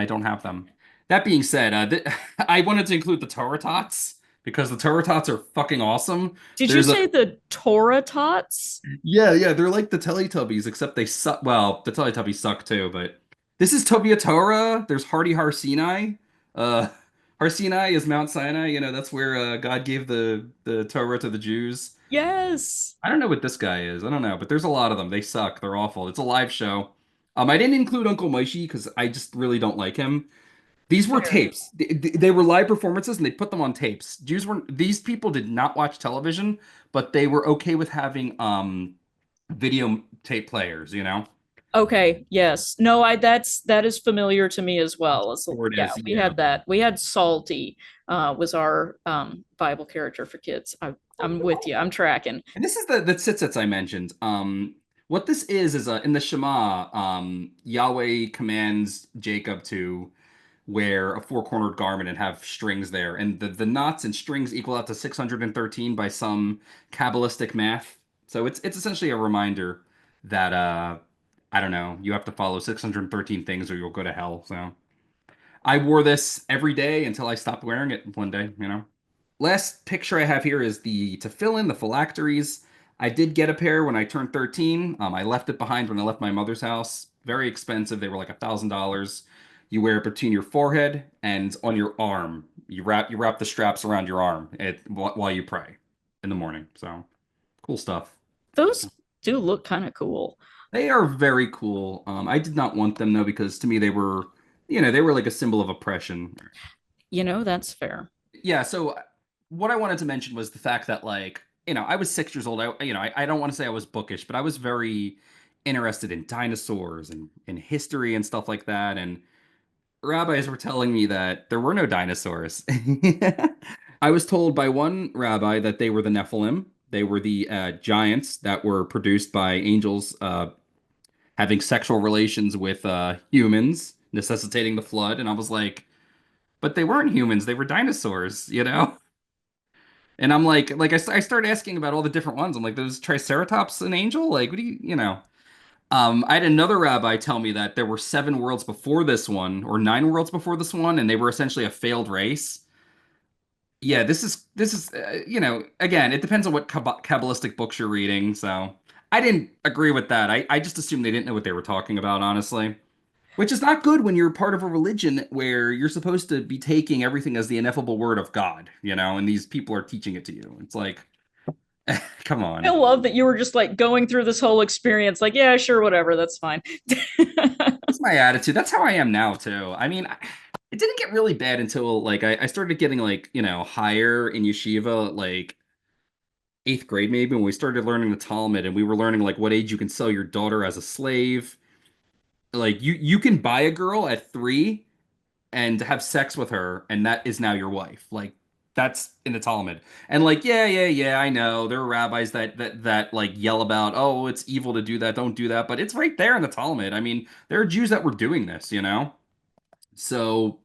Speaker 2: I don't have them. That being said, I wanted to include the Torah Tots because the Torah Tots are fucking awesome.
Speaker 1: Did you
Speaker 2: There's a
Speaker 1: say the Torah tots?
Speaker 2: Yeah, yeah, they're like the Teletubbies, except they suck. Well, the Teletubbies suck too, but this is Tobia Torah. There's Hardy Harsinai. Uh, Harsinai is Mount Sinai. That's where God gave the Torah to the Jews.
Speaker 1: Yes.
Speaker 2: I don't know what this guy is. I don't know, but there's a lot of them. They suck. They're awful. It's a live show. I didn't include Uncle Moishi because I just really don't like him. These were
Speaker 1: Fair.
Speaker 2: tapes. They were live performances and they put them on tapes. These people did not watch television, but they were okay with having video tape players.
Speaker 1: Okay, yes. No, that is familiar to me as well.
Speaker 2: Or it
Speaker 1: Yeah,
Speaker 2: is,
Speaker 1: we
Speaker 2: yeah.
Speaker 1: had that. We had Salty was our Bible character for kids. I'm with you. I'm tracking.
Speaker 2: And this is the tzitzits I mentioned. What this is in the Shema, Yahweh commands Jacob to wear a four-cornered garment and have strings there. And the knots and strings equal out to 613 by some Kabbalistic math. So it's essentially a reminder that I don't know, you have to follow 613 things or you'll go to hell. So I wore this every day until I stopped wearing it one day. Last picture I have here is to fill in the phylacteries. I did get a pair when I turned 13. I left it behind when I left my mother's house. Very expensive. They were like $1,000. You wear it between your forehead and on your arm. You wrap the straps around your arm while you pray in the morning. So cool stuff.
Speaker 1: Those do look kind of cool.
Speaker 2: They are very cool. I did not want them though because to me they were like a symbol of oppression.
Speaker 1: That's fair.
Speaker 2: Yeah, so what I wanted to mention was the fact that I was 6 years old. I don't want to say I was bookish, but I was very interested in dinosaurs and in history and stuff like that. And rabbis were telling me that there were no dinosaurs. I was told by one rabbi that they were the Nephilim. They were the giants that were produced by angels having sexual relations with humans, necessitating the flood. And I was like, but they weren't humans. They were dinosaurs. And I'm I started asking about all the different ones. I'm like, those Triceratops an angel? Like, what do you? I had another rabbi tell me that there were 7 worlds before this one, or 9 worlds before this one, and they were essentially a failed race. Yeah, this is again, it depends on what Kabbalistic books you're reading. So I didn't agree with that. I just assumed they didn't know what they were talking about, honestly. Which is not good when you're part of a religion where you're supposed to be taking everything as the ineffable word of God, and these people are teaching it to you. It's like, come
Speaker 1: I
Speaker 2: on.
Speaker 1: love that you were just like going through this whole experience, like, yeah, sure, whatever, that's fine.
Speaker 2: That's my attitude. That's how I am now too. I mean, it didn't get really bad until I started getting higher in yeshiva, like 8th grade maybe, when we started learning the Talmud and we were learning like what age you can sell your daughter as a slave. Like you can buy a girl at 3 and have sex with her, and that is now your wife. Like that's in the Talmud. And yeah, yeah, yeah, I know there are rabbis that like yell about, oh, it's evil to do that, don't do that, but it's right there in the Talmud. I mean, there are Jews that were doing this. So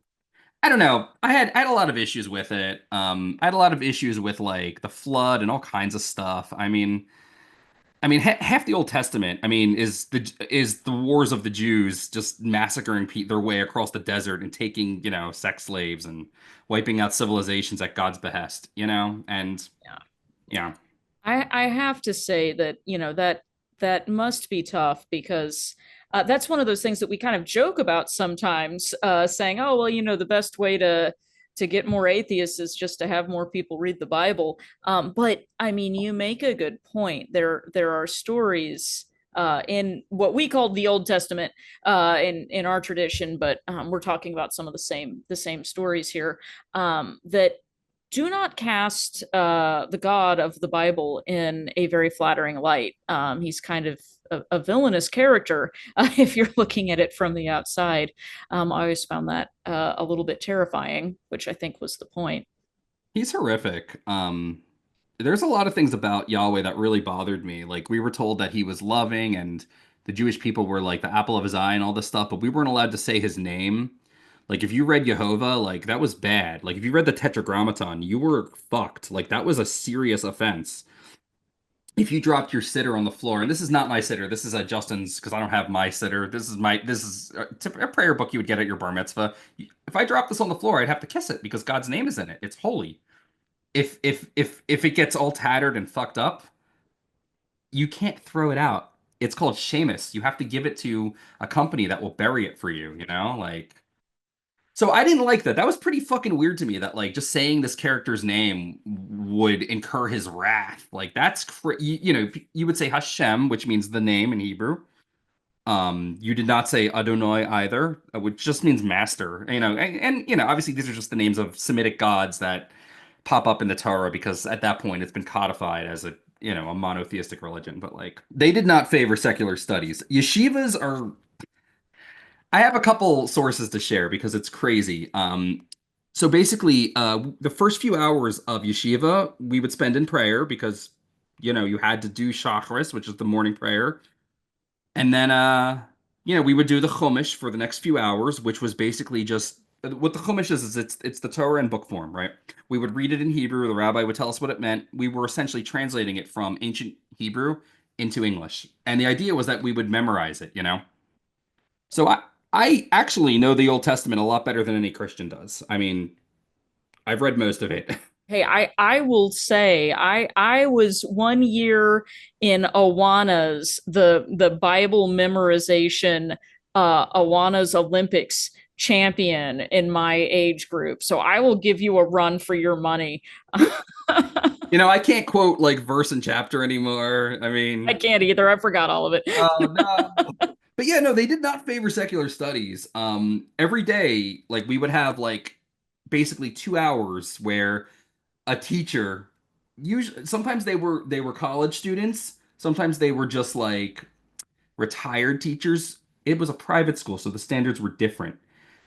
Speaker 2: I don't know. I had a lot of issues with it. I had a lot of issues with like the flood and all kinds of stuff. I mean, I mean, half the Old Testament, I mean, is the wars of the Jews just massacring their way across the desert and taking, sex slaves and wiping out civilizations at God's behest, and
Speaker 1: Yeah.
Speaker 2: yeah,
Speaker 1: I have to say that, that must be tough because that's one of those things that we kind of joke about sometimes, saying, "Oh, well, the best way to get more atheists is just to have more people read the Bible." But I mean, you make a good point. There are stories in what we call the Old Testament in our tradition, but we're talking about some of the same stories here, that do not cast the God of the Bible in a very flattering light. He's kind of a villainous character if you're looking at it from the outside. I always found that a little bit terrifying, which I think was the point.
Speaker 2: he's horrific. There's a lot of things about Yahweh that really bothered me. Like we were told that he was loving and the Jewish people were like the apple of his eye and all this stuff, but we weren't allowed to say his name. Like if you read Jehovah, like that was bad. Like if you read the Tetragrammaton, you were fucked. Like that was a serious offense. If you dropped your sitter on the floor, and this is not my sitter, this is Justin's because I don't have my sitter. This is a prayer book you would get at your bar mitzvah. If I dropped this on the floor, I'd have to kiss it because God's name is in it. It's holy. If it gets all tattered and fucked up, you can't throw it out. It's called Seamus. You have to give it to a company that will bury it for you, like so I didn't like that. That was pretty fucking weird to me that like just saying this character's name would incur his wrath. Like that's you would say Hashem, which means the name in Hebrew. You did not say Adonai either, which just means master. And obviously these are just the names of Semitic gods that pop up in the Torah because at that point it's been codified as a monotheistic religion. But like they did not favor secular studies. Yeshivas are. I have a couple sources to share because it's crazy. So basically, the first few hours of yeshiva we would spend in prayer because you had to do shacharis, which is the morning prayer. And then, we would do the Chumash for the next few hours, which was basically just what the Chumash is it's the Torah in book form, right? We would read it in Hebrew. The rabbi would tell us what it meant. We were essentially translating it from ancient Hebrew into English. And the idea was that we would memorize it. So I actually know the Old Testament a lot better than any Christian does. I mean, I've read most of it.
Speaker 1: Hey, I will say I was 1 year in Awana's the Bible memorization Awana's Olympics champion in my age group. So I will give you a run for your money.
Speaker 2: I can't quote like verse and chapter anymore. I
Speaker 1: I
Speaker 2: mean,
Speaker 1: can't either. I forgot all of it.
Speaker 2: oh no. But yeah, no, they did not favor secular studies. Every day, like we would have like basically 2 hours where a teacher, usually sometimes they were college students, sometimes they were just like retired teachers. It was a private school, so the standards were different.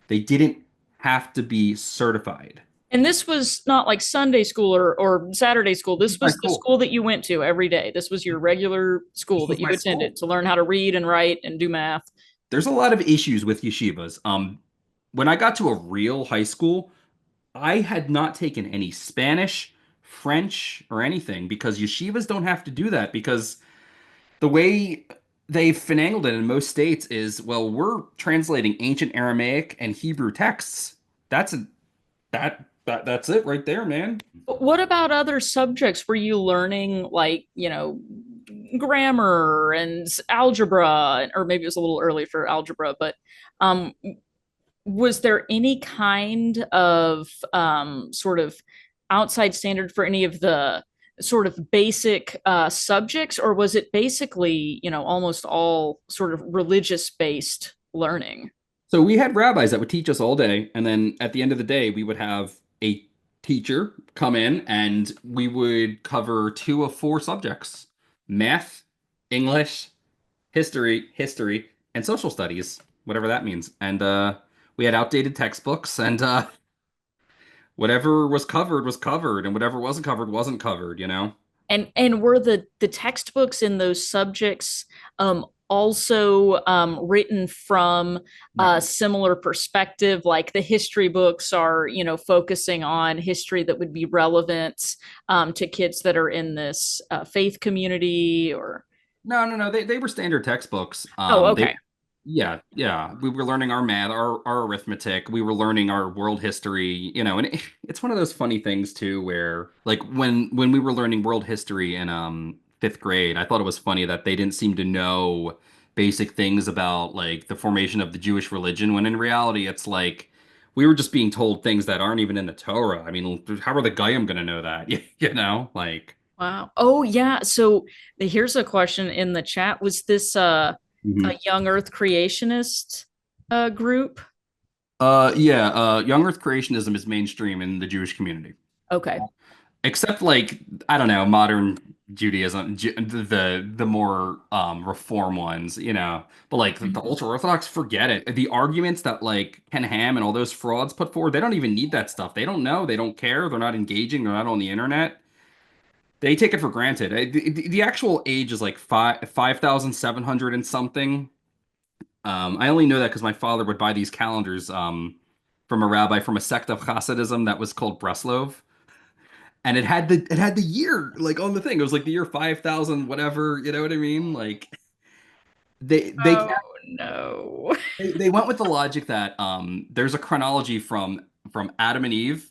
Speaker 2: They didn't have to be certified.
Speaker 1: And this was not like Sunday school or Saturday school.
Speaker 2: This
Speaker 1: This
Speaker 2: was my
Speaker 1: was the
Speaker 2: school.
Speaker 1: school that you went to every day. This was your regular
Speaker 2: This
Speaker 1: school that
Speaker 2: was
Speaker 1: you
Speaker 2: my
Speaker 1: attended
Speaker 2: school.
Speaker 1: to learn how to read and write and do math.
Speaker 2: There's a lot of issues with yeshivas. When I got to a real high school, I had not taken any Spanish, French, or anything because yeshivas don't have to do that because the way they've finagled it in most states is, well, we're translating ancient Aramaic and Hebrew texts. That's it right there, man.
Speaker 1: But what about other subjects? Were you learning like, grammar and algebra, or maybe it was a little early for algebra, but um, was there any kind of sort of outside standard for any of the sort of basic subjects, or was it basically, almost all sort of religious based learning?
Speaker 2: So we had rabbis that would teach us all day, and then at the end of the day, we would have a teacher come in and we would cover two of four subjects: math, English, history, and social studies, whatever that means. And we had outdated textbooks, and whatever was covered, and whatever wasn't covered wasn't covered.
Speaker 1: And were the textbooks in those subjects also written from a
Speaker 2: No.
Speaker 1: similar perspective? Like the history books are, focusing on history that would be relevant to kids that are in this faith community, or?
Speaker 2: No, no, no. They were standard textbooks.
Speaker 1: Oh, okay.
Speaker 2: Yeah, yeah. We were learning our math, our arithmetic. We were learning our world history, and it's one of those funny things too, where like when we were learning world history in fifth grade, I thought it was funny that they didn't seem to know basic things about like the formation of the Jewish religion, when in reality it's like we were just being told things that aren't even in the Torah. I mean, how are the Goyim gonna know that? Like.
Speaker 1: Wow. Oh, yeah. So here's a question in the chat. Was this a young Earth creationist group?
Speaker 2: Yeah, young Earth creationism is mainstream in the Jewish community.
Speaker 1: Okay.
Speaker 2: Except like, I don't know, modern Judaism, the more reform ones, But like the
Speaker 1: Mhm.
Speaker 2: ultra-orthodox, forget it. The arguments that like Ken Ham and all those frauds put forward, they don't even need that stuff. They don't know, they don't care, they're not engaging, they're not on the internet. They take it for granted. The actual age is like 5,700 and something. I only know that because my father would buy these calendars from a rabbi from a sect of Hasidism that was called Breslov, and it had the year like on the thing. It was like the year 5,000 whatever. You know what I mean? Like they
Speaker 1: Oh no.
Speaker 2: they went with the logic that there's a chronology from Adam and Eve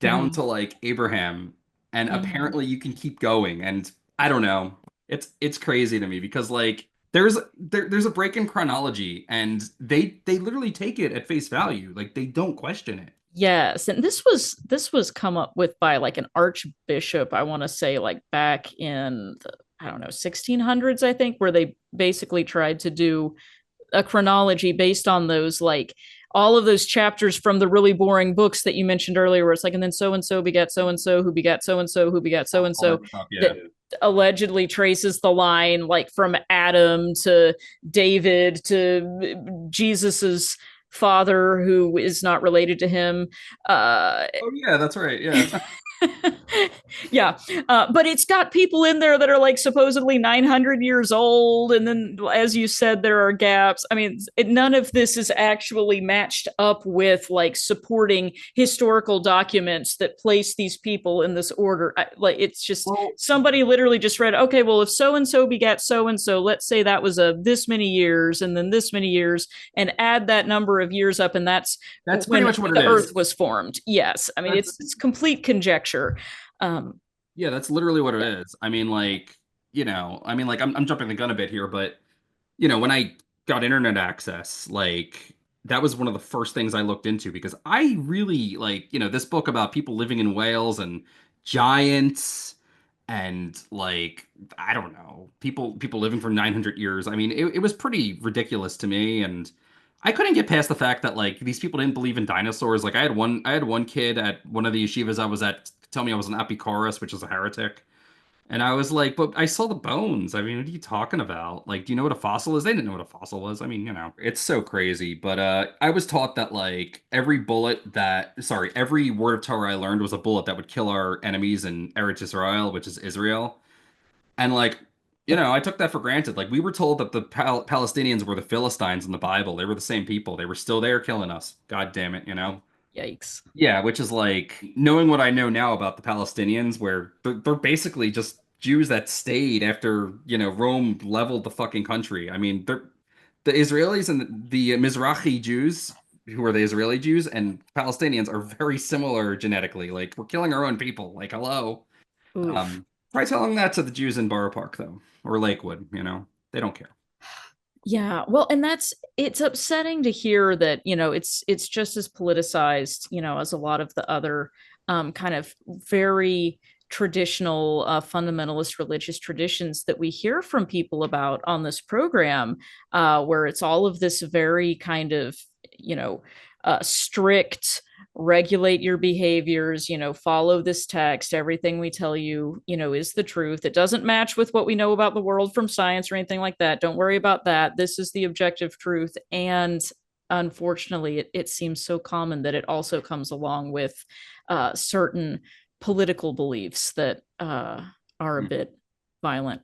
Speaker 2: down
Speaker 1: Mhm.
Speaker 2: to like Abraham, and
Speaker 1: Mhm.
Speaker 2: apparently you can keep going. And I don't know. It's crazy to me because like there's a break in chronology, and they literally take it at face value. Like they don't question it.
Speaker 1: Yes, and this was come up with by like an archbishop, I want to say like back in the, I don't know, 1600s, I think, where they basically tried to do a chronology based on those like all of those chapters from the really boring books that you mentioned earlier, where it's like, and then so and so begat so and so, who begat so and so, who begat so and
Speaker 2: All
Speaker 1: so,
Speaker 2: that stuff,
Speaker 1: that
Speaker 2: yeah.
Speaker 1: allegedly traces the line like from Adam to David to Jesus's father, who is not related to him. Uh,
Speaker 2: Oh yeah, that's right. Yeah.
Speaker 1: yeah, but it's got people in there that are like supposedly 900 years old, and then as you said, there are gaps. I mean, none of this is actually matched up with like supporting historical documents that place these people in this order. Like it's just
Speaker 2: Well,
Speaker 1: somebody literally just read, okay, well, if so and so begat so and so, let's say that was a this many years and then this many years, and add that number of years up, and that's
Speaker 2: that's pretty
Speaker 1: when
Speaker 2: much what it
Speaker 1: the
Speaker 2: is.
Speaker 1: earth was formed. Yes, I mean
Speaker 2: That's
Speaker 1: it's complete conjecture. um
Speaker 2: Yeah, that's literally what it
Speaker 1: yeah.
Speaker 2: is. I mean, like, like I'm jumping the gun a bit here, but when I got internet access, like that was one of the first things I looked into because I really like, this book about people living in Wales and giants and like I don't know, people living for 900 years. I mean, it was pretty ridiculous to me, and I couldn't get past the fact that like these people didn't believe in dinosaurs. Like I had one kid at one of the yeshivas I was at tell me I was an Apikoros, which is a heretic. And I was like, but I saw the bones. I mean, what are you talking about? Like, do you know what a fossil is? They didn't know what a fossil was. I mean, it's so crazy. But I was taught that like every word of Torah I learned was a bullet that would kill our enemies in Eretz Israel, which is Israel. And like, I took that for granted. Like, we were told that the Palestinians were the Philistines in the Bible. They were the same people. They were still there killing us. God damn it.
Speaker 1: Yikes.
Speaker 2: Yeah, which is like knowing what I know now about the Palestinians, where they're basically just Jews that stayed after, Rome leveled the fucking country. I mean, the Israelis and the Mizrahi Jews, who are the Israeli Jews, and Palestinians are very similar genetically. Like, we're killing our own people. Like, hello.
Speaker 1: Oof.
Speaker 2: Um, Try telling that to the Jews in Borough Park, though, or Lakewood, they don't care.
Speaker 1: Yeah, well, and that's it's upsetting to hear that, it's just as politicized, as a lot of the other kind of very traditional fundamentalist religious traditions that we hear from people about on this program, where it's all of this very kind of, strict, regulate your behaviors, follow this text, everything we tell you, is the truth. It doesn't match with what we know about the world from science or anything like that. Don't worry about that. This is the objective truth. And unfortunately, it seems so common that it also comes along with certain political beliefs that are a bit violent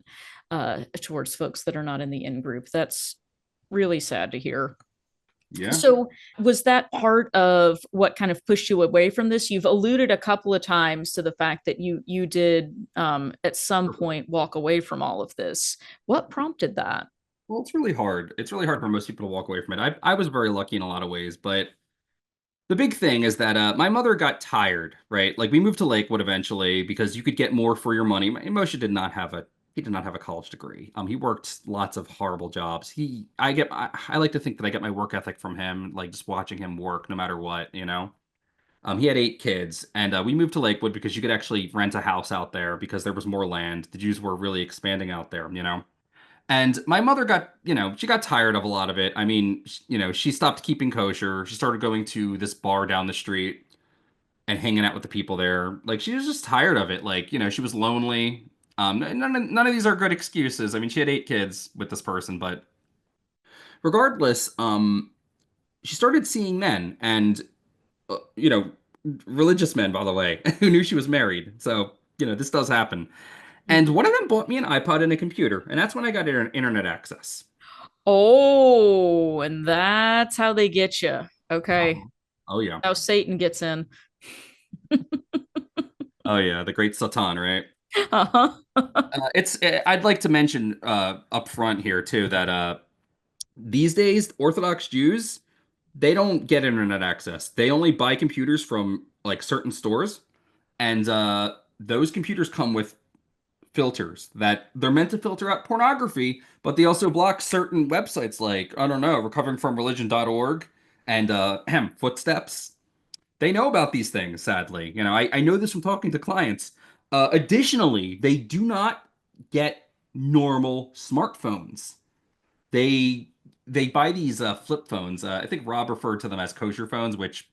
Speaker 1: towards folks that are not in the in group. That's really sad to hear.
Speaker 2: Yeah.
Speaker 1: So, was that part of what kind of pushed you away from this? You've alluded a couple of times to the fact that you did at some point walk away from all of this. What prompted that?
Speaker 2: Well, it's really hard. It's really hard for most people to walk away from it. I was very lucky in a lot of ways, but the big thing is that my mother got tired, right? Like we moved to Lakewood eventually because you could get more for your money. Moshe did not have a he did not have a college degree. He worked lots of horrible jobs. I like to think that I get my work ethic from him, like just watching him work no matter what, you know. He had 8 kids, and we moved to Lakewood because you could actually rent a house out there because there was more land. The Jews were really expanding out there, you know. And my mother got, she got tired of a lot of it. I mean, she stopped keeping kosher. She started going to this bar down the street and hanging out with the people there. Like, she was just tired of it. Like, she was lonely. None of these are good excuses. I mean, she had 8 kids with this person, but regardless, she started seeing men and, uh, you know, religious men, by the way, who knew she was married. So, this does happen. And one of them bought me an iPod and a computer, and that's when I got internet access.
Speaker 1: Oh, and that's how they get you. Okay.
Speaker 2: Uh-huh. Oh yeah.
Speaker 1: How Satan gets in.
Speaker 2: Oh yeah, the great Satan, right?
Speaker 1: Uh-huh.
Speaker 2: I'd like to mention up front here too that these days Orthodox Jews, they don't get internet access. They only buy computers from like certain stores, and those computers come with filters that they're meant to filter out pornography, but they also block certain websites like, I don't know, recoveringfromreligion.org and Footsteps. They know about these things, sadly. I know this from talking to clients. Additionally, they do not get normal smartphones. They buy these flip phones. I think Rob referred to them as kosher phones, which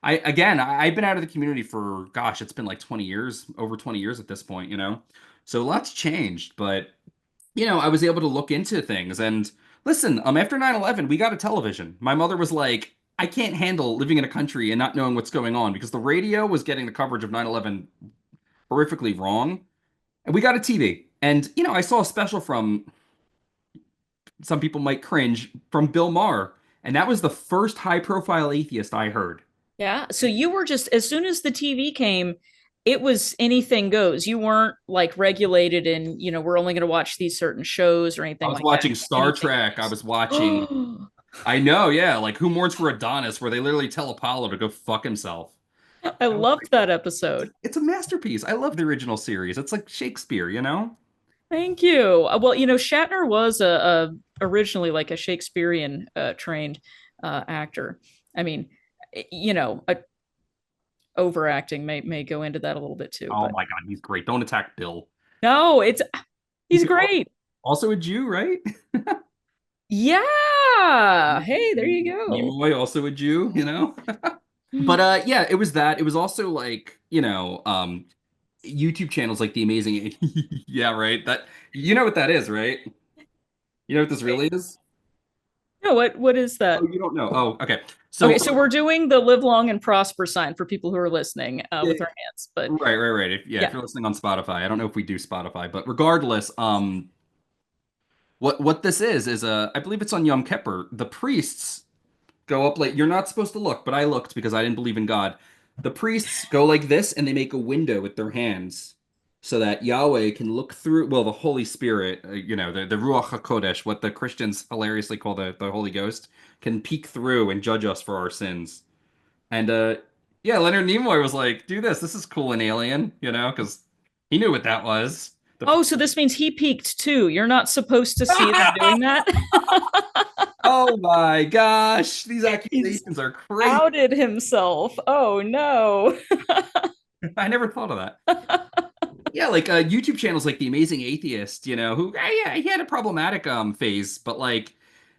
Speaker 2: I've been out of the community for, gosh, it's been like 20 years, over 20 years at this point, you know? So lots changed, but I was able to look into things. And listen, after 9/11, we got a television. My mother was like, I can't handle living in a country and not knowing what's going on because the radio was getting the coverage of 9/11 horrifically wrong. And we got a TV. And, I saw a special from, some people might cringe, from Bill Maher. And that was the first high profile atheist I heard.
Speaker 1: Yeah. So you were just, as soon as the TV came, it was anything goes. You weren't like regulated in, we're only going to watch these certain shows or
Speaker 2: I
Speaker 1: anything
Speaker 2: was
Speaker 1: like that.
Speaker 2: watching Star
Speaker 1: Anything
Speaker 2: Trek. I
Speaker 1: goes.
Speaker 2: was watching, I know, yeah, like Who Mourns for Adonis, where they literally tell Apollo to go fuck himself.
Speaker 1: I
Speaker 2: I was
Speaker 1: loved
Speaker 2: like,
Speaker 1: that
Speaker 2: it's a,
Speaker 1: episode.
Speaker 2: it's a masterpiece. I love the original series. It's like Shakespeare, you know?
Speaker 1: Thank you. Well, Shatner was originally like a Shakespearean trained actor. I mean, overacting may go into that a little bit too,
Speaker 2: Oh
Speaker 1: but
Speaker 2: my God, he's great. Don't attack Bill.
Speaker 1: no, he's
Speaker 2: He's
Speaker 1: great.
Speaker 2: also a Jew, right?
Speaker 1: Yeah. Hey, there you go.
Speaker 2: Nimoy, also a Jew, you know? But yeah, it was that. It was also like, YouTube channels like The Amazing. Yeah, right. That you know what that is, right? You know what this really is?
Speaker 1: No, what is
Speaker 2: Oh,
Speaker 1: that?
Speaker 2: you don't know. Oh, okay.
Speaker 1: Okay,
Speaker 2: So
Speaker 1: so we're doing the live long and prosper sign for people who are listening
Speaker 2: yeah,
Speaker 1: with our hands. But
Speaker 2: right. If
Speaker 1: yeah.
Speaker 2: you're listening on Spotify, I don't know if we do Spotify, but regardless, what this is I believe it's on Yom Kippur. The priests go up like, you're not supposed to look, but I looked because I didn't believe in God. The priests go like this and they make a window with their hands so that Yahweh can look through, well, the Holy Spirit, the Ruach HaKodesh, what the Christians hilariously call the Holy Ghost, can peek through and judge us for our sins. And yeah, Leonard Nimoy was like, do this. This is cool and alien, because he knew what that was. The
Speaker 1: Oh, so this means he peaked too. You're not supposed to see them doing that.
Speaker 2: Oh my gosh, these
Speaker 1: He's
Speaker 2: accusations are crazy.
Speaker 1: outed himself. Oh no.
Speaker 2: I never thought of that. Yeah, like YouTube channels like The Amazing Atheist, who yeah, he had a problematic phase, but like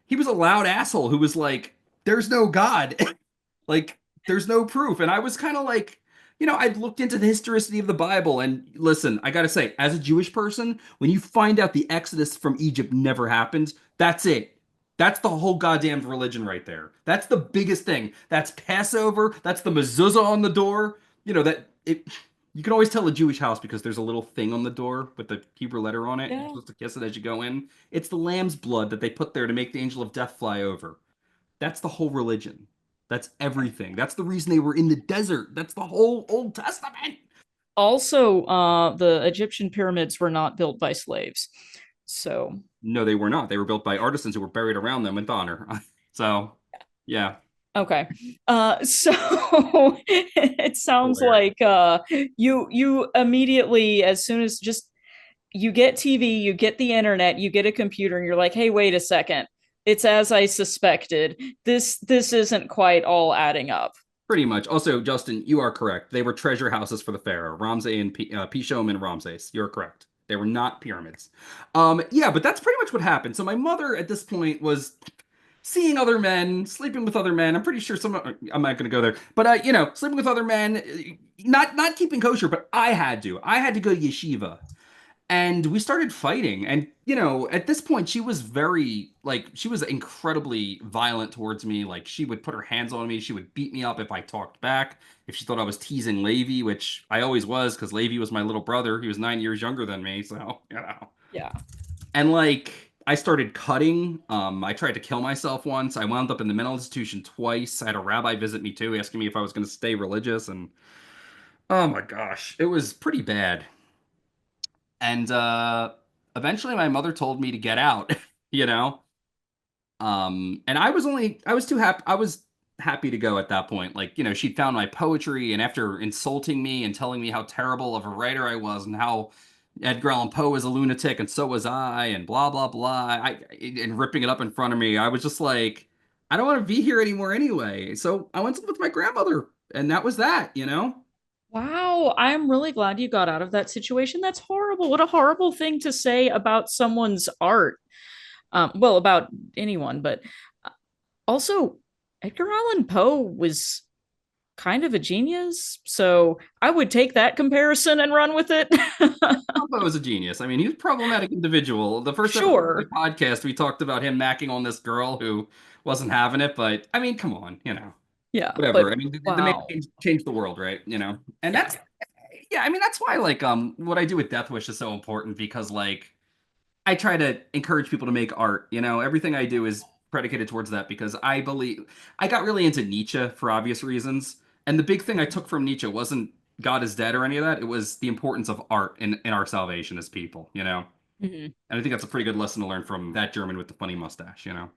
Speaker 2: he was a loud asshole who was like, "There's no God." Like, there's no proof. And I was kind of like, I'd looked into the historicity of the Bible. And listen, I got to say, as a Jewish person, when you find out the Exodus from Egypt never happened, that's it. That's the whole goddamn religion right there. That's the biggest thing. That's Passover. That's the mezuzah on the door. That it. You can always tell a Jewish house because there's a little thing on the door with the Hebrew letter on it. You're
Speaker 1: Yeah.
Speaker 2: supposed to kiss it as you go in. It's the lamb's blood that they put there to make the angel of death fly over. That's the whole religion. That's everything. That's the reason they were in the desert. That's the whole Old Testament.
Speaker 1: Also, the Egyptian pyramids were not built by slaves. So,
Speaker 2: No, they were not. They were built by artisans who were buried around them with honor. So, yeah,
Speaker 1: okay. So it sounds
Speaker 2: hilarious.
Speaker 1: like you immediately, as soon as just you get TV, you get the internet, you get a computer, and you're like, hey, wait a second. It's as I suspected. This isn't quite all adding up.
Speaker 2: Pretty much. Also, Justin, you are correct. They were treasure houses for the pharaoh, Ramses and Pishom and Ramses. You're correct. They were not pyramids. Yeah, but that's pretty much what happened. So my mother at this point was seeing other men, sleeping with other men. I'm pretty sure some. I'm not going to go there, but sleeping with other men, not keeping kosher. But I had to. I had to go to yeshiva, and we started fighting. And at this point, she was very like she was incredibly violent towards me. Like she would put her hands on me. She would beat me up if I talked back. If she thought I was teasing Levi, which I always was, because Levi was my little brother. He was 9 years younger than me, so.
Speaker 1: Yeah.
Speaker 2: And like I started cutting. I tried to kill myself once. I wound up in the mental institution twice. I had a rabbi visit me too, asking me if I was going to stay religious, and oh my gosh, it was pretty bad. And eventually, my mother told me to get out. You know, and I was too happy. I was happy to go at that point. Like, she'd found my poetry, and after insulting me and telling me how terrible of a writer I was and how Edgar Allan Poe was a lunatic and so was I, and blah blah blah, and ripping it up in front of me, I was just like, I don't want to be here anymore anyway. So I went to live with my grandmother, and that was that.
Speaker 1: Wow, I'm really glad you got out of that situation. That's horrible. What a horrible thing to say about someone's art. Well, about anyone, but also Edgar Allan Poe was kind of a genius. So I would take that comparison and run with it.
Speaker 2: Poe was a genius. I mean, he's a problematic individual. The first episode of the
Speaker 1: Sure.
Speaker 2: podcast, we talked about him macking on this girl who wasn't having it, but I mean, come on.
Speaker 1: Yeah,
Speaker 2: Whatever.
Speaker 1: but
Speaker 2: I mean, the man
Speaker 1: wow.
Speaker 2: changed the world, right? And
Speaker 1: Yeah.
Speaker 2: that's yeah. I mean, that's why like what I do with Death Wish is so important because like I try to encourage people to make art. Everything I do is predicated towards that because I believe I got really into Nietzsche for obvious reasons, and the big thing I took from Nietzsche wasn't God is dead or any of that. It was the importance of art in our salvation as people.
Speaker 1: Mhm.
Speaker 2: And I think that's a pretty good lesson to learn from that German with the funny mustache. Yeah.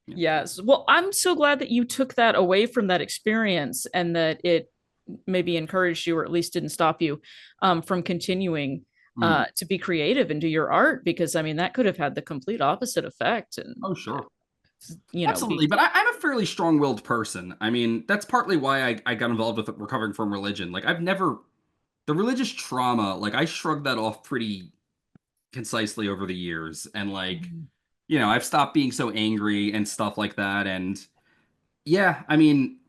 Speaker 1: Yes. Well, I'm so glad that you took that away from that experience and that it maybe encouraged you or at least didn't stop you from continuing
Speaker 2: Mm.
Speaker 1: to be creative and do your art because I mean that could have had the complete opposite effect and
Speaker 2: Oh, sure.
Speaker 1: be
Speaker 2: Absolutely, but I'm a fairly strong-willed person. I mean, that's partly why I got involved with recovering from religion. Like, the religious trauma, like, I shrugged that off pretty concisely over the years. And, like,
Speaker 1: Mhm.
Speaker 2: I've stopped being so angry and stuff like that. And, yeah, I mean,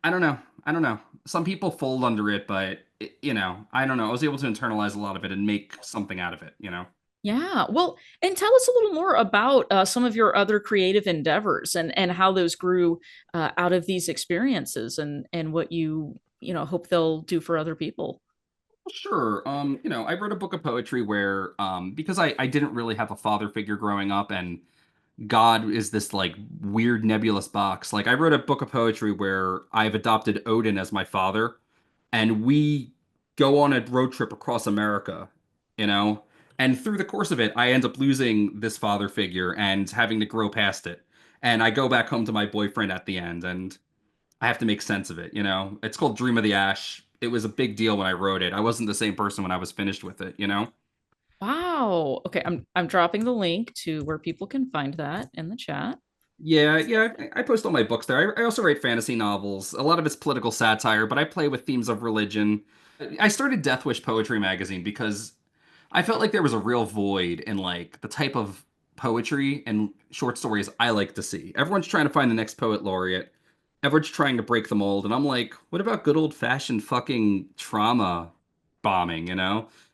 Speaker 2: I don't know. I don't know. Some people fold under it, but, I don't know. I was able to internalize a lot of it and make something out of it.
Speaker 1: Yeah. Well, and tell us a little more about some of your other creative endeavors and how those grew out of these experiences and what you hope they'll do for other people.
Speaker 2: Sure. I wrote a book of poetry where, because I didn't really have a father figure growing up, and God is this like weird nebulous box. Like I wrote a book of poetry where I've adopted Odin as my father, and we go on a road trip across America, you know? And through the course of it, I end up losing this father figure and having to grow past it. And I go back home to my boyfriend at the end, and I have to make sense of it. It's called Dream of the Ash. It was a big deal when I wrote it. I wasn't the same person when I was finished with it.
Speaker 1: Wow. Okay, I'm dropping the link to where people can find that in the chat.
Speaker 2: Yeah, yeah, I post all my books there. I also write fantasy novels. A lot of it's political satire, but I play with themes of religion. I started Death Wish Poetry Magazine because I felt like there was a real void in like the type of poetry and short stories I like to see. Everyone's trying to find the next poet laureate. Everyone's trying to break the mold, and I'm like, what about good old-fashioned fucking trauma bombing?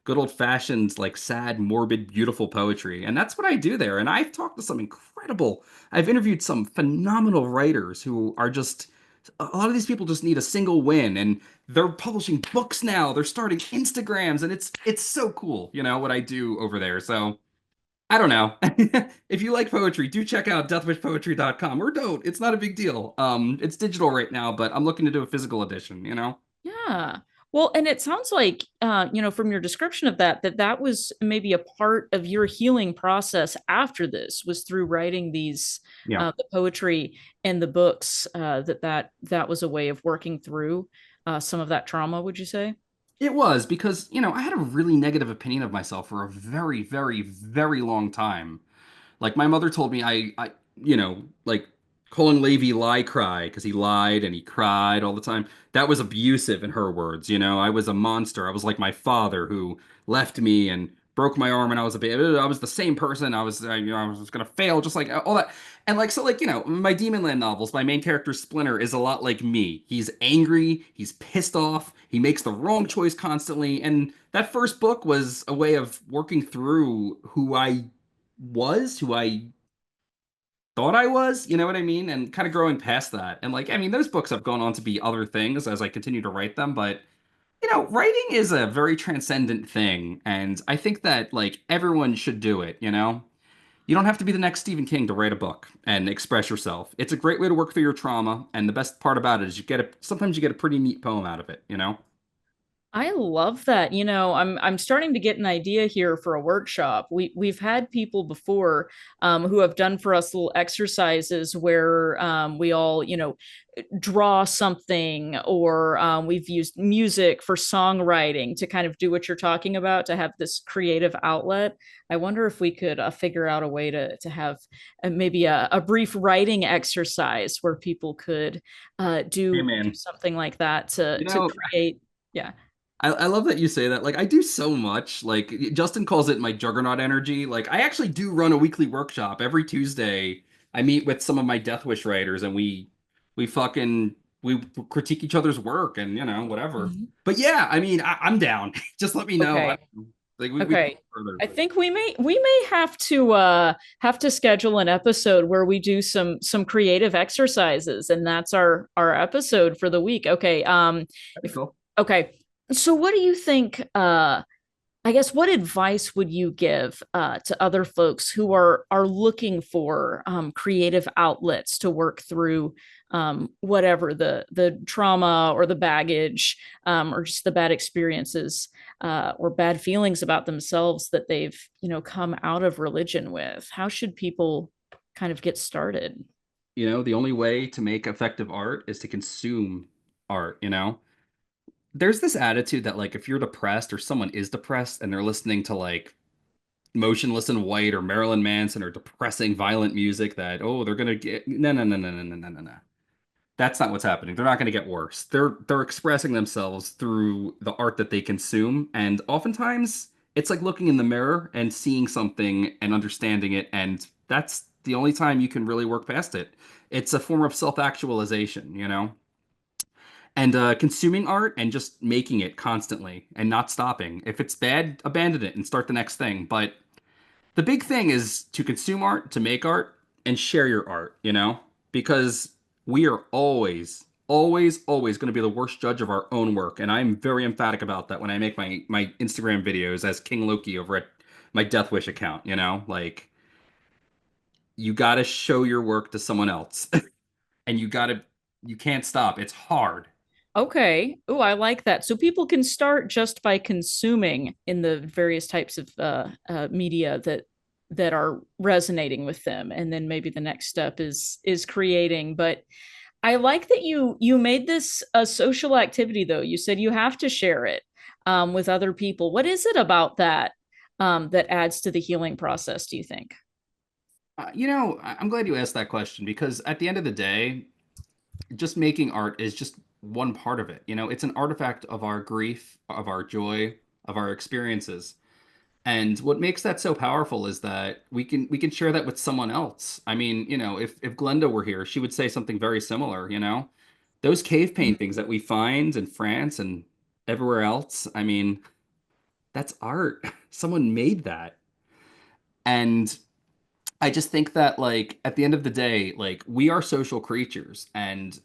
Speaker 2: Good old-fashioned like sad, morbid, beautiful poetry. And that's what I do there. And I've talked to some incredible I've interviewed some phenomenal writers who are just a lot of these people just need a single win, and they're publishing books now. They're starting Instagrams, and it's so cool, what I do over there. So I don't know. If you like poetry, do check out deathwishpoetry.com or don't. It's not a big deal. It's digital right now, but I'm looking to do a physical edition, you know?
Speaker 1: Yeah. Well, and it sounds like, from your description of that, that was maybe a part of your healing process after this was through writing these,
Speaker 2: Yeah.
Speaker 1: the poetry and the books, that was a way of working through some of that trauma, would you say?
Speaker 2: It was because, I had a really negative opinion of myself for a very, very, very long time. Like my mother told me like calling Levi lie cry because he lied and he cried all the time. That was abusive in her words, I was a monster. I was like my father who left me and broke my arm when I was a baby. I was the same person. I was gonna fail just like all that. And like so like, my Demonland novels, my main character Splinter is a lot like me. He's angry, he's pissed off, he makes the wrong choice constantly. And that first book was a way of working through who I thought I was, you know what I mean? And kind of growing past that. And like, I mean, those books have gone on to be other things as I continue to write them, but writing is a very transcendent thing, and I think that like everyone should do it, you know? You don't have to be the next Stephen King to write a book and express yourself. It's a great way to work through your trauma, and the best part about it is sometimes you get a pretty neat poem out of it, you know?
Speaker 1: I love that. I'm starting to get an idea here for a workshop. We've had people before who have done for us little exercises where we all, draw something, or we've used music for songwriting to kind of do what you're talking about, to have this creative outlet. I wonder if we could figure out a way to have maybe a brief writing exercise where people could
Speaker 2: Hey
Speaker 1: do
Speaker 2: man,
Speaker 1: something like that to
Speaker 2: you know,
Speaker 1: create. Yeah.
Speaker 2: I love that you say that. Like, I do so much. Like, Justin calls it my juggernaut energy. Like, I actually do run a weekly workshop every Tuesday. I meet with some of my Death Wish writers, and we fucking we critique each other's work and whatever.
Speaker 1: Mhm.
Speaker 2: But yeah, I mean, I'm down. Just let me know.
Speaker 1: Okay.
Speaker 2: Like, we can
Speaker 1: Okay.
Speaker 2: go further,
Speaker 1: I
Speaker 2: but
Speaker 1: think we may have to schedule an episode where we do some creative exercises, and that's our episode for the week. Okay.
Speaker 2: that'd be
Speaker 1: If
Speaker 2: cool.
Speaker 1: okay. So what do you think I guess what advice would you give to other folks who are looking for creative outlets to work through whatever the trauma or the baggage, or just the bad experiences or bad feelings about themselves that they've come out of religion with? How should people kind of get started?
Speaker 2: The only way to make effective art is to consume art, you know? There's this attitude that like if you're depressed or someone is depressed and they're listening to like Motionless in White or Marilyn Manson or depressing violent music that they're gonna get no. That's not what's happening. They're not gonna get worse. They're expressing themselves through the art that they consume, and oftentimes it's like looking in the mirror and seeing something and understanding it, and that's the only time you can really work past it. It's a form of self-actualization, you know? And consuming art and just making it constantly and not stopping. If it's bad, abandon it and start the next thing. But the big thing is to consume art, to make art, and share your art, because we are always, always, always going to be the worst judge of our own work. And I'm very emphatic about that when I make my Instagram videos as King Loki over at my Death Wish account, like you got to show your work to someone else and you can't stop. It's hard.
Speaker 1: Okay. Oh, I like that. So people can start just by consuming in the various types of media that are resonating with them, and then maybe the next step is creating. But I like that you made this a social activity, though. You said you have to share it with other people. What is it about that that adds to the healing process, do you think?
Speaker 2: I'm glad you asked that question because at the end of the day, just making art is just one part of it. It's an artifact of our grief, of our joy, of our experiences. And what makes that so powerful is that we can share that with someone else. I mean, if Glenda were here, she would say something very similar. Those cave paintings that we find in France and everywhere else, I mean, that's art. Someone made that. And I just think that like at the end of the day, like we are social creatures and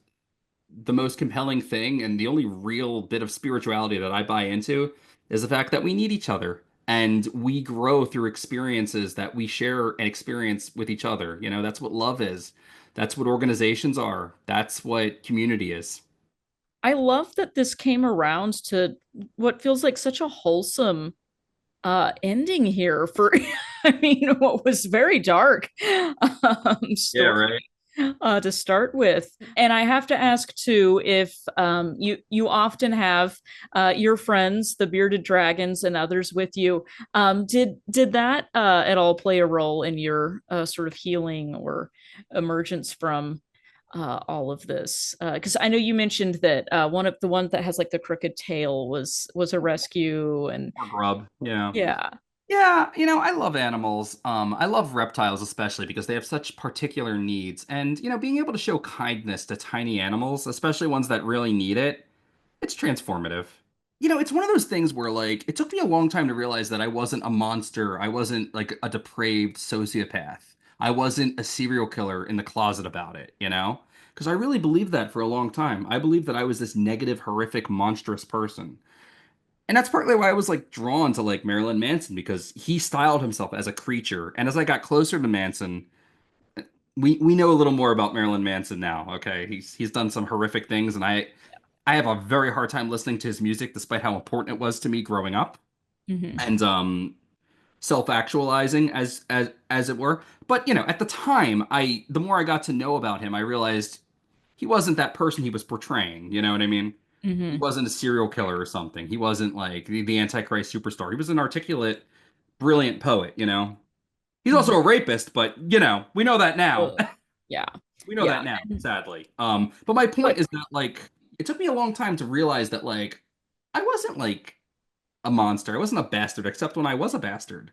Speaker 2: the most compelling thing and the only real bit of spirituality that I buy into is the fact that we need each other. And we grow through experiences that we share and experience with each other. That's what love is. That's what organizations are. That's what community is.
Speaker 1: I love that this came around to what feels like such a wholesome ending here for I mean what was very dark
Speaker 2: Yeah,
Speaker 1: story
Speaker 2: right.
Speaker 1: to start with. And I have to ask too if you often have your friends, the bearded dragons, and others with you. Did that at all play a role in your sort of healing or emergence from all of this? Because I know you mentioned that one of the ones that has like the crooked tail was a rescue, and
Speaker 2: Or grub. Yeah.
Speaker 1: yeah.
Speaker 2: Yeah, I love animals. I love reptiles especially because they have such particular needs. And, being able to show kindness to tiny animals, especially ones that really need it, it's transformative. It's one of those things where, like, it took me a long time to realize that I wasn't a monster. I wasn't, like, a depraved sociopath. I wasn't a serial killer in the closet about it, Because I really believed that for a long time. I believed that I was this negative, horrific, monstrous person. And that's partly why I was like drawn to like Marilyn Manson because he styled himself as a creature. And as I got closer to Manson, we know a little more about Marilyn Manson now. Okay, he's done some horrific things, and I have a very hard time listening to his music, despite how important it was to me growing up
Speaker 1: Hmm.
Speaker 2: and self-actualizing as it were. But at the time, I the more I got to know about him, I realized he wasn't that person he was portraying. You know what I mean? He
Speaker 1: Hmm.
Speaker 2: wasn't a serial killer or something. He wasn't like the Antichrist superstar. He was an articulate, brilliant poet. He's also
Speaker 1: Hmm.
Speaker 2: a rapist, but we know that now.
Speaker 1: Yeah.
Speaker 2: We know
Speaker 1: Yeah.
Speaker 2: that now, sadly. But my point
Speaker 1: But
Speaker 2: is that like it took me a long time to realize that like I wasn't like a monster. I wasn't a bastard, except when I was a bastard.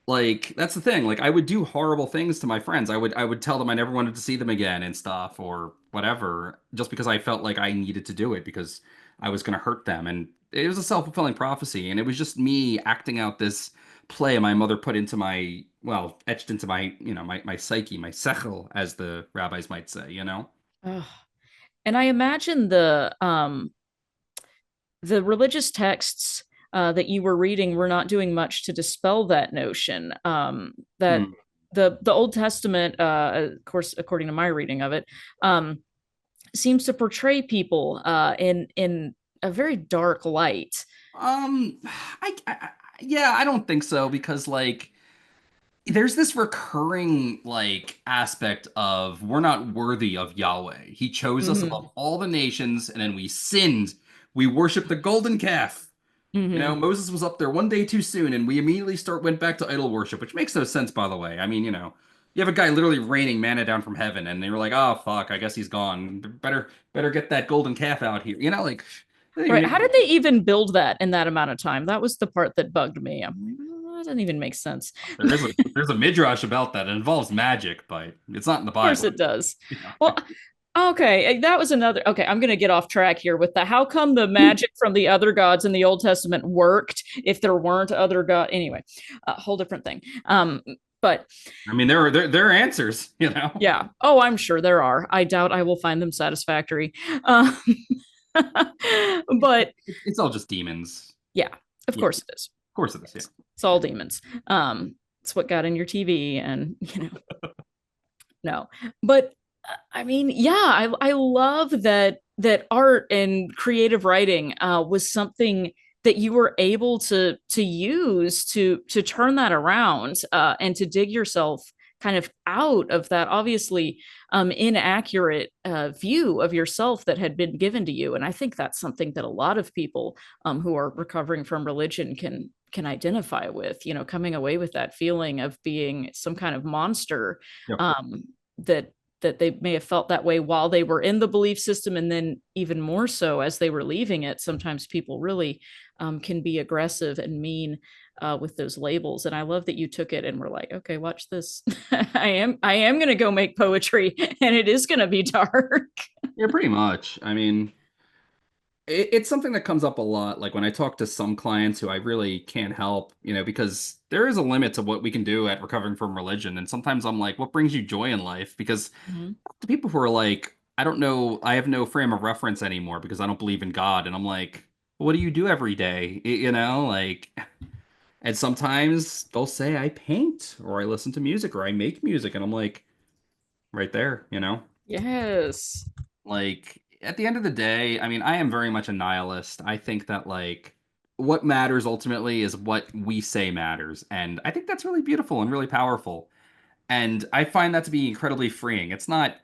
Speaker 2: Like that's the thing. Like I would do horrible things to my friends. I would tell them I never wanted to see them again and stuff or whatever, just because I felt like I needed to do it because I was going to hurt them. And it was a self-fulfilling prophecy. And it was just me acting out this play my mother put into my, well, etched into my, my psyche, my sechel, as the rabbis might say.
Speaker 1: ugh. And I imagine the religious texts that you were reading were not doing much to dispel that notion. That
Speaker 2: Hmm.
Speaker 1: the Old Testament, of course, according to my reading of it, um, seems to portray people in a very dark light.
Speaker 2: Um, yeah, I don't think so because like there's this recurring like aspect of we're not worthy of Yahweh. He chose us
Speaker 1: Hmm.
Speaker 2: above all the nations, and then we sinned. We worshiped the golden calf.
Speaker 1: Hmm.
Speaker 2: Moses was up there one day too soon, and we immediately went back to idol worship, which makes no sense, by the way. I mean, you have a guy literally raining manna down from heaven, and they were like, "Oh fuck, I guess he's gone. Better get that golden calf out here." Like, it doesn't even
Speaker 1: Right?
Speaker 2: make
Speaker 1: How did they even build that in that amount of time? That was the part that bugged me. I'm like, oh, that doesn't even make sense.
Speaker 2: there's a midrash about that. It involves magic, but it's not in the
Speaker 1: Of course
Speaker 2: Bible.
Speaker 1: it does. Well, okay, that was another. Okay, I'm going to get off track here with the how come the magic from the other gods in the Old Testament worked if there weren't other god. Anyway, a whole different thing. But
Speaker 2: I mean, there are answers.
Speaker 1: yeah, oh, I'm sure there are. I doubt I will find them satisfactory. Um, but
Speaker 2: It's all just demons.
Speaker 1: yeah, of
Speaker 2: Yeah,
Speaker 1: course it is.
Speaker 2: of course it is. Yeah.
Speaker 1: It's all demons. It's what got in your TV, and no, but I mean, yeah, I love that art and creative writing was something that you were able to use to turn that around and to dig yourself kind of out of that obviously inaccurate view of yourself that had been given to you. And I think that's something that a lot of people who are recovering from religion can identify with. Coming away with that feeling of being some kind of monster
Speaker 2: Yep.
Speaker 1: um, that they may have felt that way while they were in the belief system, and then even more so as they were leaving it. Sometimes people really can be aggressive and mean with those labels, and I love that you took it and were like, okay, watch this. I am going to go make poetry, and it is going to be dark.
Speaker 2: Yeah, pretty much. I mean, it's something that comes up a lot. Like when I talk to some clients who I really can't help, because there is a limit to what we can do at recovering from religion. And sometimes I'm like, what brings you joy in life? Because
Speaker 1: Mhm.
Speaker 2: the people who are like, I don't know, I have no frame of reference anymore because I don't believe in God. And I'm like, what do you do every day? Like, And sometimes they'll say I paint or I listen to music or I make music. And I'm like, right there, you know?
Speaker 1: Yes.
Speaker 2: Like, at the end of the day, I mean, I am very much a nihilist. I think that, like, what matters ultimately is what we say matters. And I think that's really beautiful and really powerful. And I find that to be incredibly freeing. It's not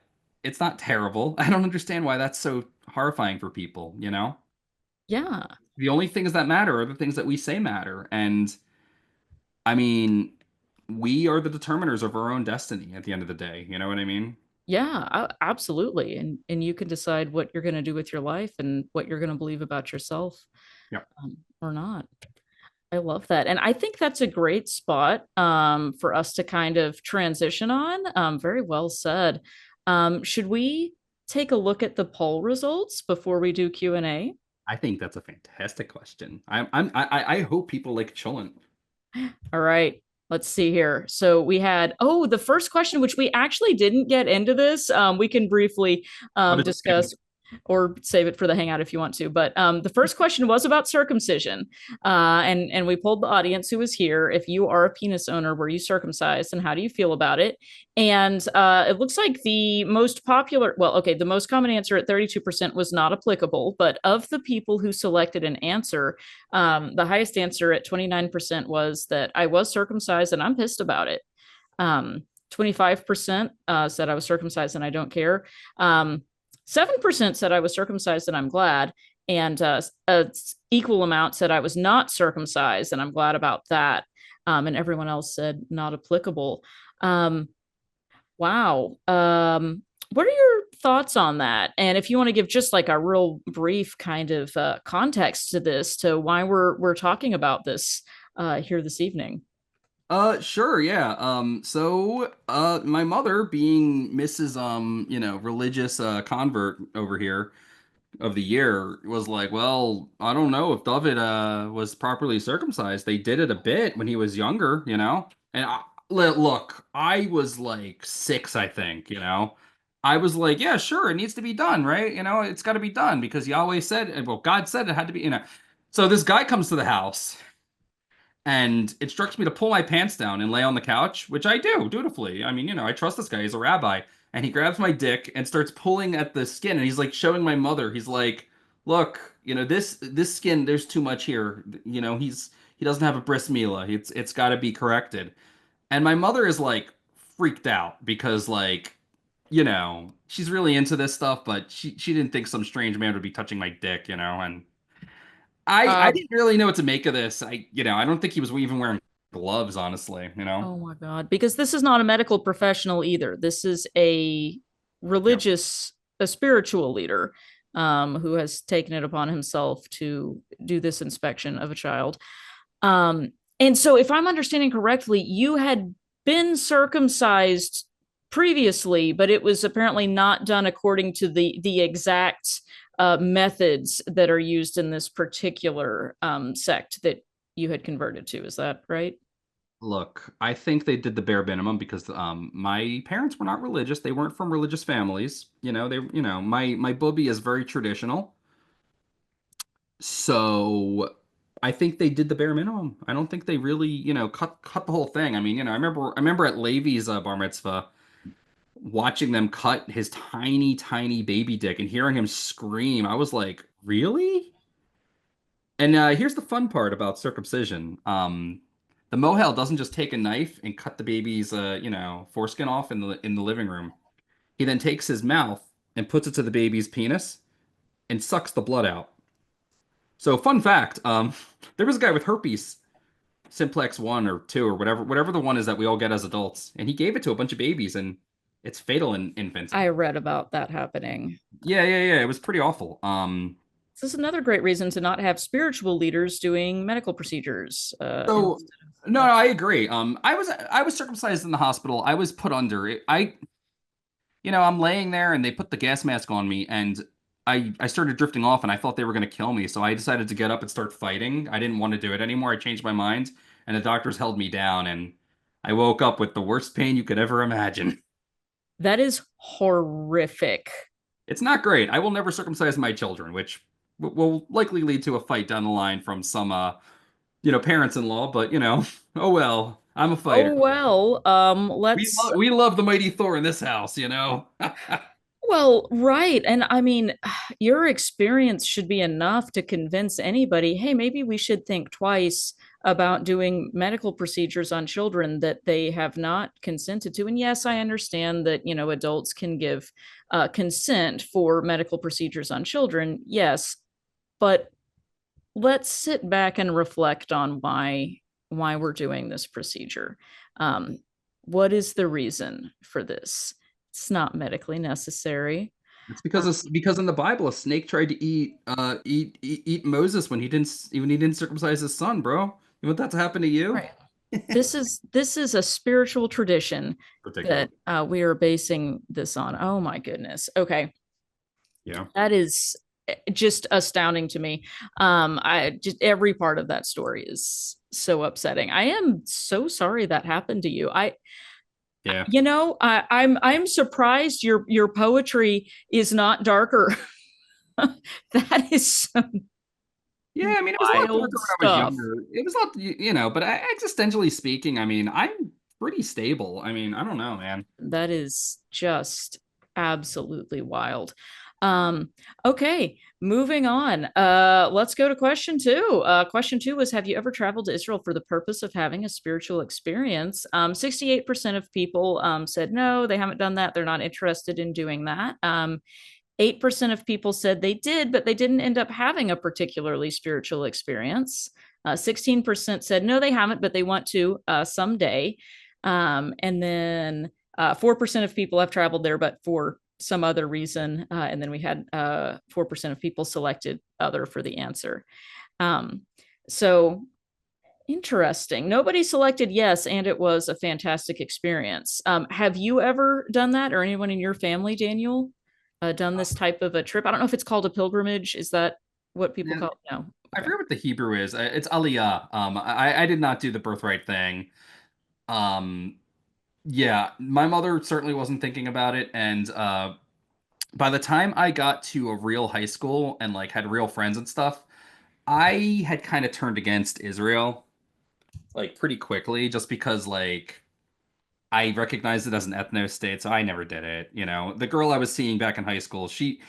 Speaker 2: terrible. I don't understand why that's so horrifying for people, you know?
Speaker 1: Yeah.
Speaker 2: The only things that matter are the things that we say matter. And I mean, we are the determiners of our own destiny at the end of the day. You know what I mean?
Speaker 1: Yeah, absolutely. And you can decide what you're going to do with your life and what you're going to believe about yourself,
Speaker 2: Yeah.
Speaker 1: or not. I love that. And I think that's a great spot for us to kind of transition on. Very well said. Should we take a look at the poll results before we do Q&A?
Speaker 2: I think that's a fantastic question. I hope people like chilling.
Speaker 1: All right. Let's see here. So we had, the first question, which we actually didn't get into this. We can briefly
Speaker 2: What is
Speaker 1: discuss or save it for the hangout if you want to. But the first question was about circumcision. And we polled the audience who was here. If you are a penis owner, were you circumcised and how do you feel about it? And it looks like the most popular, well, okay, the most common answer at 32% was not applicable. But of the people who selected an answer, the highest answer at 29% was that I was circumcised and I'm pissed about it. 25% said I was circumcised and I don't care. 7% said I was circumcised and I'm glad. And a equal amount said I was not circumcised and I'm glad about that. And everyone else said not applicable. Um, wow. What are your thoughts on that? And if you want to give just like a real brief kind of context to this, to why we're talking about this here this evening.
Speaker 2: Sure, yeah. My mother being Mrs. religious convert over here of the year was like, well, I don't know if David was properly circumcised. They did it a bit when he was younger, you know? And look, I was like 6, I think, you know? I was like, yeah, sure, it needs to be done, right? You know, it's got to be done because Yahweh said, well, God said it had to be, you know. So this guy comes to the house and instructs me to pull my pants down and lay on the couch, which I do dutifully. I mean, you know, I trust this guy. He's a rabbi. And he grabs my dick and starts pulling at the skin. And he's like showing my mother. He's like, look, you know, this skin, there's too much here. You know, he doesn't have a bris milah. It's got to be corrected. And my mother is like freaked out because like, you know, she's really into this stuff, but she didn't think some strange man would be touching my dick, you know, and I
Speaker 1: Uh,
Speaker 2: didn't really know what to make of this. I don't think he was even wearing gloves, honestly, you know?
Speaker 1: oh my God, because this is not a medical professional either. This is a
Speaker 2: Yeah.
Speaker 1: religious, a spiritual leader who has taken it upon himself to do this inspection of a child. Um, and so, if I'm understanding correctly, you had been circumcised previously, but it was apparently not done according to the exact methods that are used in this particular sect that you had converted to. Is that right?
Speaker 2: Look, I think they did the bare minimum because my parents were not religious. They weren't from religious families. My booby is very traditional. So I think they did the bare minimum. I don't think they really, cut the whole thing. I mean, I remember at Levi's bar mitzvah watching them cut his tiny, tiny baby dick and hearing him scream. I was like, really? And here's the fun part about circumcision. The mohel doesn't just take a knife and cut the baby's, foreskin off in the living room. He then takes his mouth and puts it to the baby's penis and sucks the blood out. So, fun fact, there was a guy with herpes, simplex 1 or 2 or whatever the one is that we all get as adults, and he gave it to a bunch of babies, and it's fatal in infants.
Speaker 1: I read about that happening.
Speaker 2: Yeah, yeah, yeah. It was pretty awful.
Speaker 1: This is another great reason to not have spiritual leaders doing medical procedures.
Speaker 2: So no, I agree. I was circumcised in the hospital. I was put under it. I'm laying there and they put the gas mask on me and I started drifting off and I thought they were going to kill me. So I decided to get up and start fighting. I didn't want to do it anymore. I changed my mind and the doctors held me down and I woke up with the worst pain you could ever imagine.
Speaker 1: That is horrific.
Speaker 2: It's not great. I will never circumcise my children, which will likely lead to a fight down the line from some parents-in-law, but oh well. I'm a fighter.
Speaker 1: Oh well, let's
Speaker 2: We love the mighty Thor in this house.
Speaker 1: well, right. And I mean, your experience should be enough to convince anybody, hey, maybe we should think twice about doing medical procedures on children that they have not consented to. And yes, I understand that, adults can give consent for medical procedures on children. Yes, but let's sit back and reflect on why we're doing this procedure. Um, what is the reason for this? It's not medically necessary.
Speaker 2: It's
Speaker 1: Um,
Speaker 2: because in the Bible, a snake tried to eat Moses when he didn't circumcise his son, bro. You want that to happen to you?
Speaker 1: right. This is a spiritual tradition that
Speaker 2: Ridiculous.
Speaker 1: we are basing this on. Oh my goodness. Okay,
Speaker 2: Yeah.
Speaker 1: that is just astounding to me. I just every part of that story is so upsetting. I am so sorry that happened to you.
Speaker 2: Yeah.
Speaker 1: I'm surprised your poetry is not darker. That is some
Speaker 2: Yeah, I mean, it was a lot darker
Speaker 1: wild
Speaker 2: when I was
Speaker 1: stuff.
Speaker 2: younger. It was a lot, but existentially speaking, I mean, I'm pretty stable. I mean, I don't know, man.
Speaker 1: That is just absolutely wild. Um, okay, moving on. Let's go to question two. Question two was, have you ever traveled to Israel for the purpose of having a spiritual experience? 68% of people said no, they haven't done that. They're not interested in doing that. 8% of people said they did, but they didn't end up having a particularly spiritual experience. 16% said no, they haven't, but they want to someday. And then 4% of people have traveled there, but for some other reason. And then we had 4% of people selected other for the answer. Um, so interesting. Nobody selected yes, and it was a fantastic experience. Have you ever done that, or anyone in your family, Daniel, done this type of a trip? I don't know if it's called a pilgrimage. Is that what people
Speaker 2: Man,
Speaker 1: call it? No.
Speaker 2: I
Speaker 1: Okay.
Speaker 2: forget what the Hebrew is. It's Aliyah. I did not do the birthright thing. Um, yeah, my mother certainly wasn't thinking about it, and by the time I got to a real high school and like had real friends and stuff, I had kind of turned against Israel like pretty quickly just because like I recognized it as an ethno state, so I never did it. The girl I was seeing back in high school, she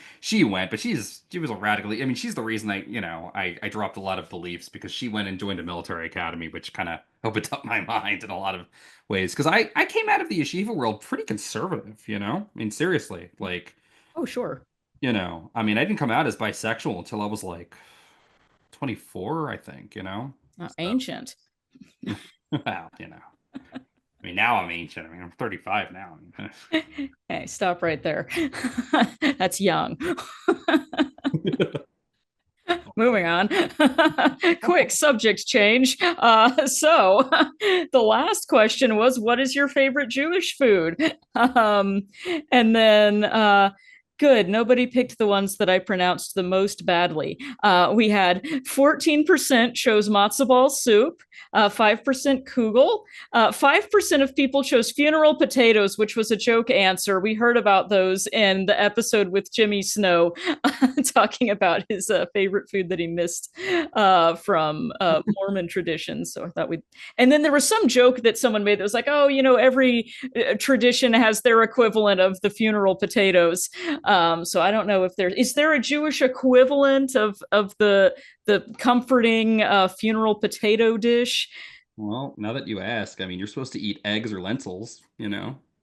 Speaker 2: went, but she was a radically. I mean, she's the reason I dropped a lot of beliefs because she went and joined a military academy, which kind of opened up my mind in a lot of ways. Because I came out of the yeshiva world pretty conservative. I mean, seriously, like
Speaker 1: Oh, sure.
Speaker 2: I mean, I didn't come out as bisexual until I was like 24, I think. So
Speaker 1: Ancient.
Speaker 2: well, I mean, now I'm ancient. I mean, I'm 35 now.
Speaker 1: Hey, stop right there. That's young. Moving on. Quick subject change. So, the last question was, what is your favorite Jewish food? And then, good, nobody picked the ones that I pronounced the most badly. We had 14% chose matzo ball soup, 5% kugel, 5% of people chose funeral potatoes, which was a joke answer. We heard about those in the episode with Jimmy Snow, talking about his favorite food that he missed from Mormon traditions. So I thought we'd. And then there was some joke that someone made that was like, oh, every tradition has their equivalent of the funeral potatoes. So I don't know if is there a Jewish equivalent of the comforting funeral potato dish?
Speaker 2: Well, now that you ask, I mean, you're supposed to eat eggs or lentils.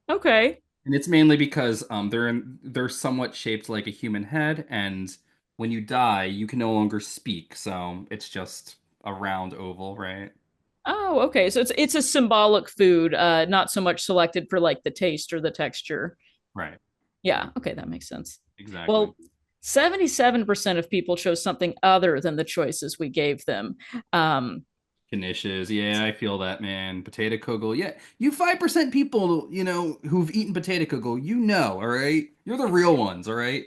Speaker 1: Okay.
Speaker 2: And it's mainly because they're somewhat shaped like a human head, and when you die, you can no longer speak, so it's just a round oval, right?
Speaker 1: Oh, okay. So it's a symbolic food, not so much selected for like the taste or the texture.
Speaker 2: Right.
Speaker 1: Yeah, okay, that makes sense.
Speaker 2: Exactly.
Speaker 1: Well, 77% of people chose something other than the choices we gave them. Um,
Speaker 2: Knishes. Yeah, I feel that, man. Potato kugel. Yeah, you 5% people, who've eaten potato kugel, all right? You're the real ones, all right?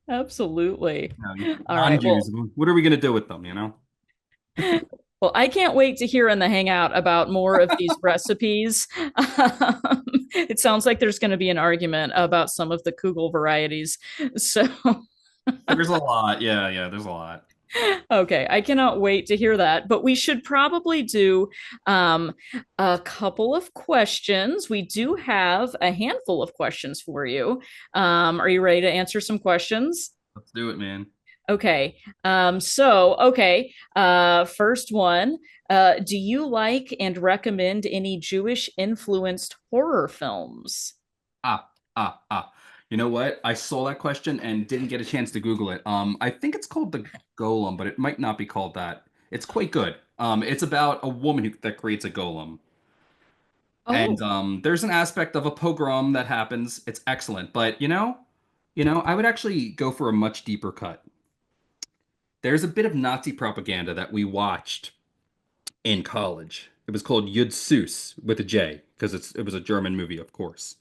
Speaker 1: absolutely.
Speaker 2: No, you
Speaker 1: All right.
Speaker 2: non-Jews. What are we gonna do with them?
Speaker 1: Well, I can't wait to hear in the hangout about more of these recipes. It sounds like there's going to be an argument about some of the kugel varieties. So
Speaker 2: There's a lot. Yeah, there's a lot.
Speaker 1: Okay, I cannot wait to hear that. But we should probably do um, a couple of questions. We do have a handful of questions for you. Are you ready to answer some questions?
Speaker 2: Let's do it, man.
Speaker 1: Okay. First one. Do you like and recommend any Jewish influenced horror films?
Speaker 2: Ah, ah. You know what? I saw that question and didn't get a chance to Google it. I think it's called the Golem, but it might not be called that. It's quite good. It's about a woman that creates a golem. And
Speaker 1: Oh.
Speaker 2: there's an aspect of a pogrom that happens. It's excellent. But I would actually go for a much deeper cut. There's a bit of Nazi propaganda that we watched in college. It was called Yud Süß with a J because it was a German movie, of course.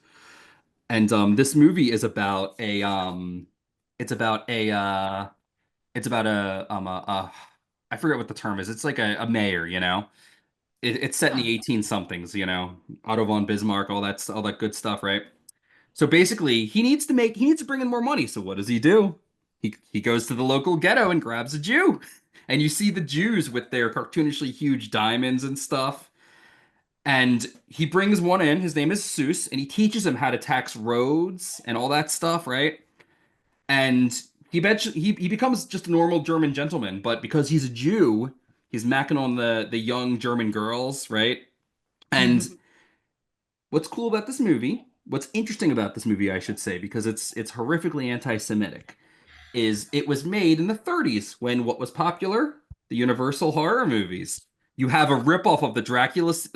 Speaker 2: And this movie is about it's about a I forget what the term is. It's like a mayor, it's set in the 18 somethings, Otto von Bismarck, all that good stuff, right? So basically, he needs to bring in more money. So what does he do? He goes to the local ghetto and grabs a Jew. And you see the Jews with their cartoonishly huge diamonds and stuff. And he brings one in. His name is Seuss, and he teaches him how to tax roads and all that stuff, right? And he becomes just a normal German gentleman, but because he's a Jew, he's macking on the young German girls, right? And
Speaker 1: Mhm.
Speaker 2: what's cool about this movie, what's interesting about this movie, I should say, because it's horrifically anti-Semitic, is it was made in the 30s when what was popular? The Universal horror movies. You have a ripoff of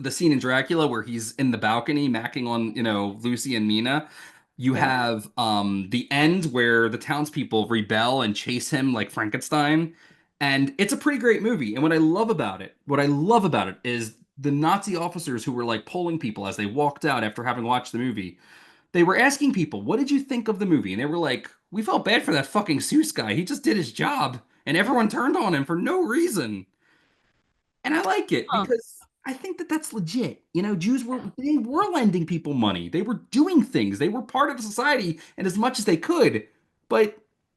Speaker 2: the scene in Dracula where he's in the balcony macking on, Lucy and Mina. You
Speaker 1: Yeah.
Speaker 2: have the end where the townspeople rebel and chase him like Frankenstein. And it's a pretty great movie. And what I love about it is the Nazi officers who were like polling people as they walked out after having watched the movie, they were asking people, what did you think of the movie? And they were like, we felt bad for that fucking Seuss guy. He just did his job. And everyone turned on him for no reason. And I like it
Speaker 1: Huh.
Speaker 2: because I think that that's legit. They were lending people money. They were doing things. They were part of society and as much as they could, but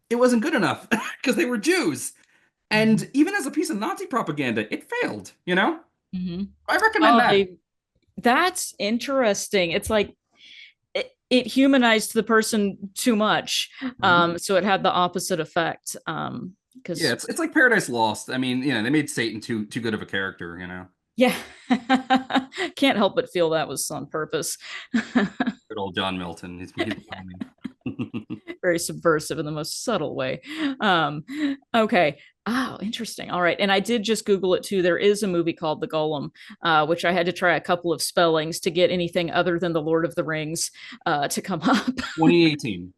Speaker 2: it wasn't good enough because they were Jews.
Speaker 1: Mhm.
Speaker 2: And even as a piece of Nazi propaganda, it failed.
Speaker 1: Mhm.
Speaker 2: I recommend
Speaker 1: Oh,
Speaker 2: that.
Speaker 1: that's interesting. It's like it humanized the person too much.
Speaker 2: Mhm.
Speaker 1: So it had the opposite effect.
Speaker 2: Yeah,
Speaker 1: Because
Speaker 2: it's like Paradise Lost. I mean, they made Satan too good of a character.
Speaker 1: yeah, can't help but feel that was on purpose.
Speaker 2: Good old John Milton. He's
Speaker 1: Very subversive in the most subtle way. Um, okay. Oh, interesting. All right. And I did just Google it too. There is a movie called The Golem, which I had to try a couple of spellings to get anything other than The Lord of the Rings to come up.
Speaker 2: 2018.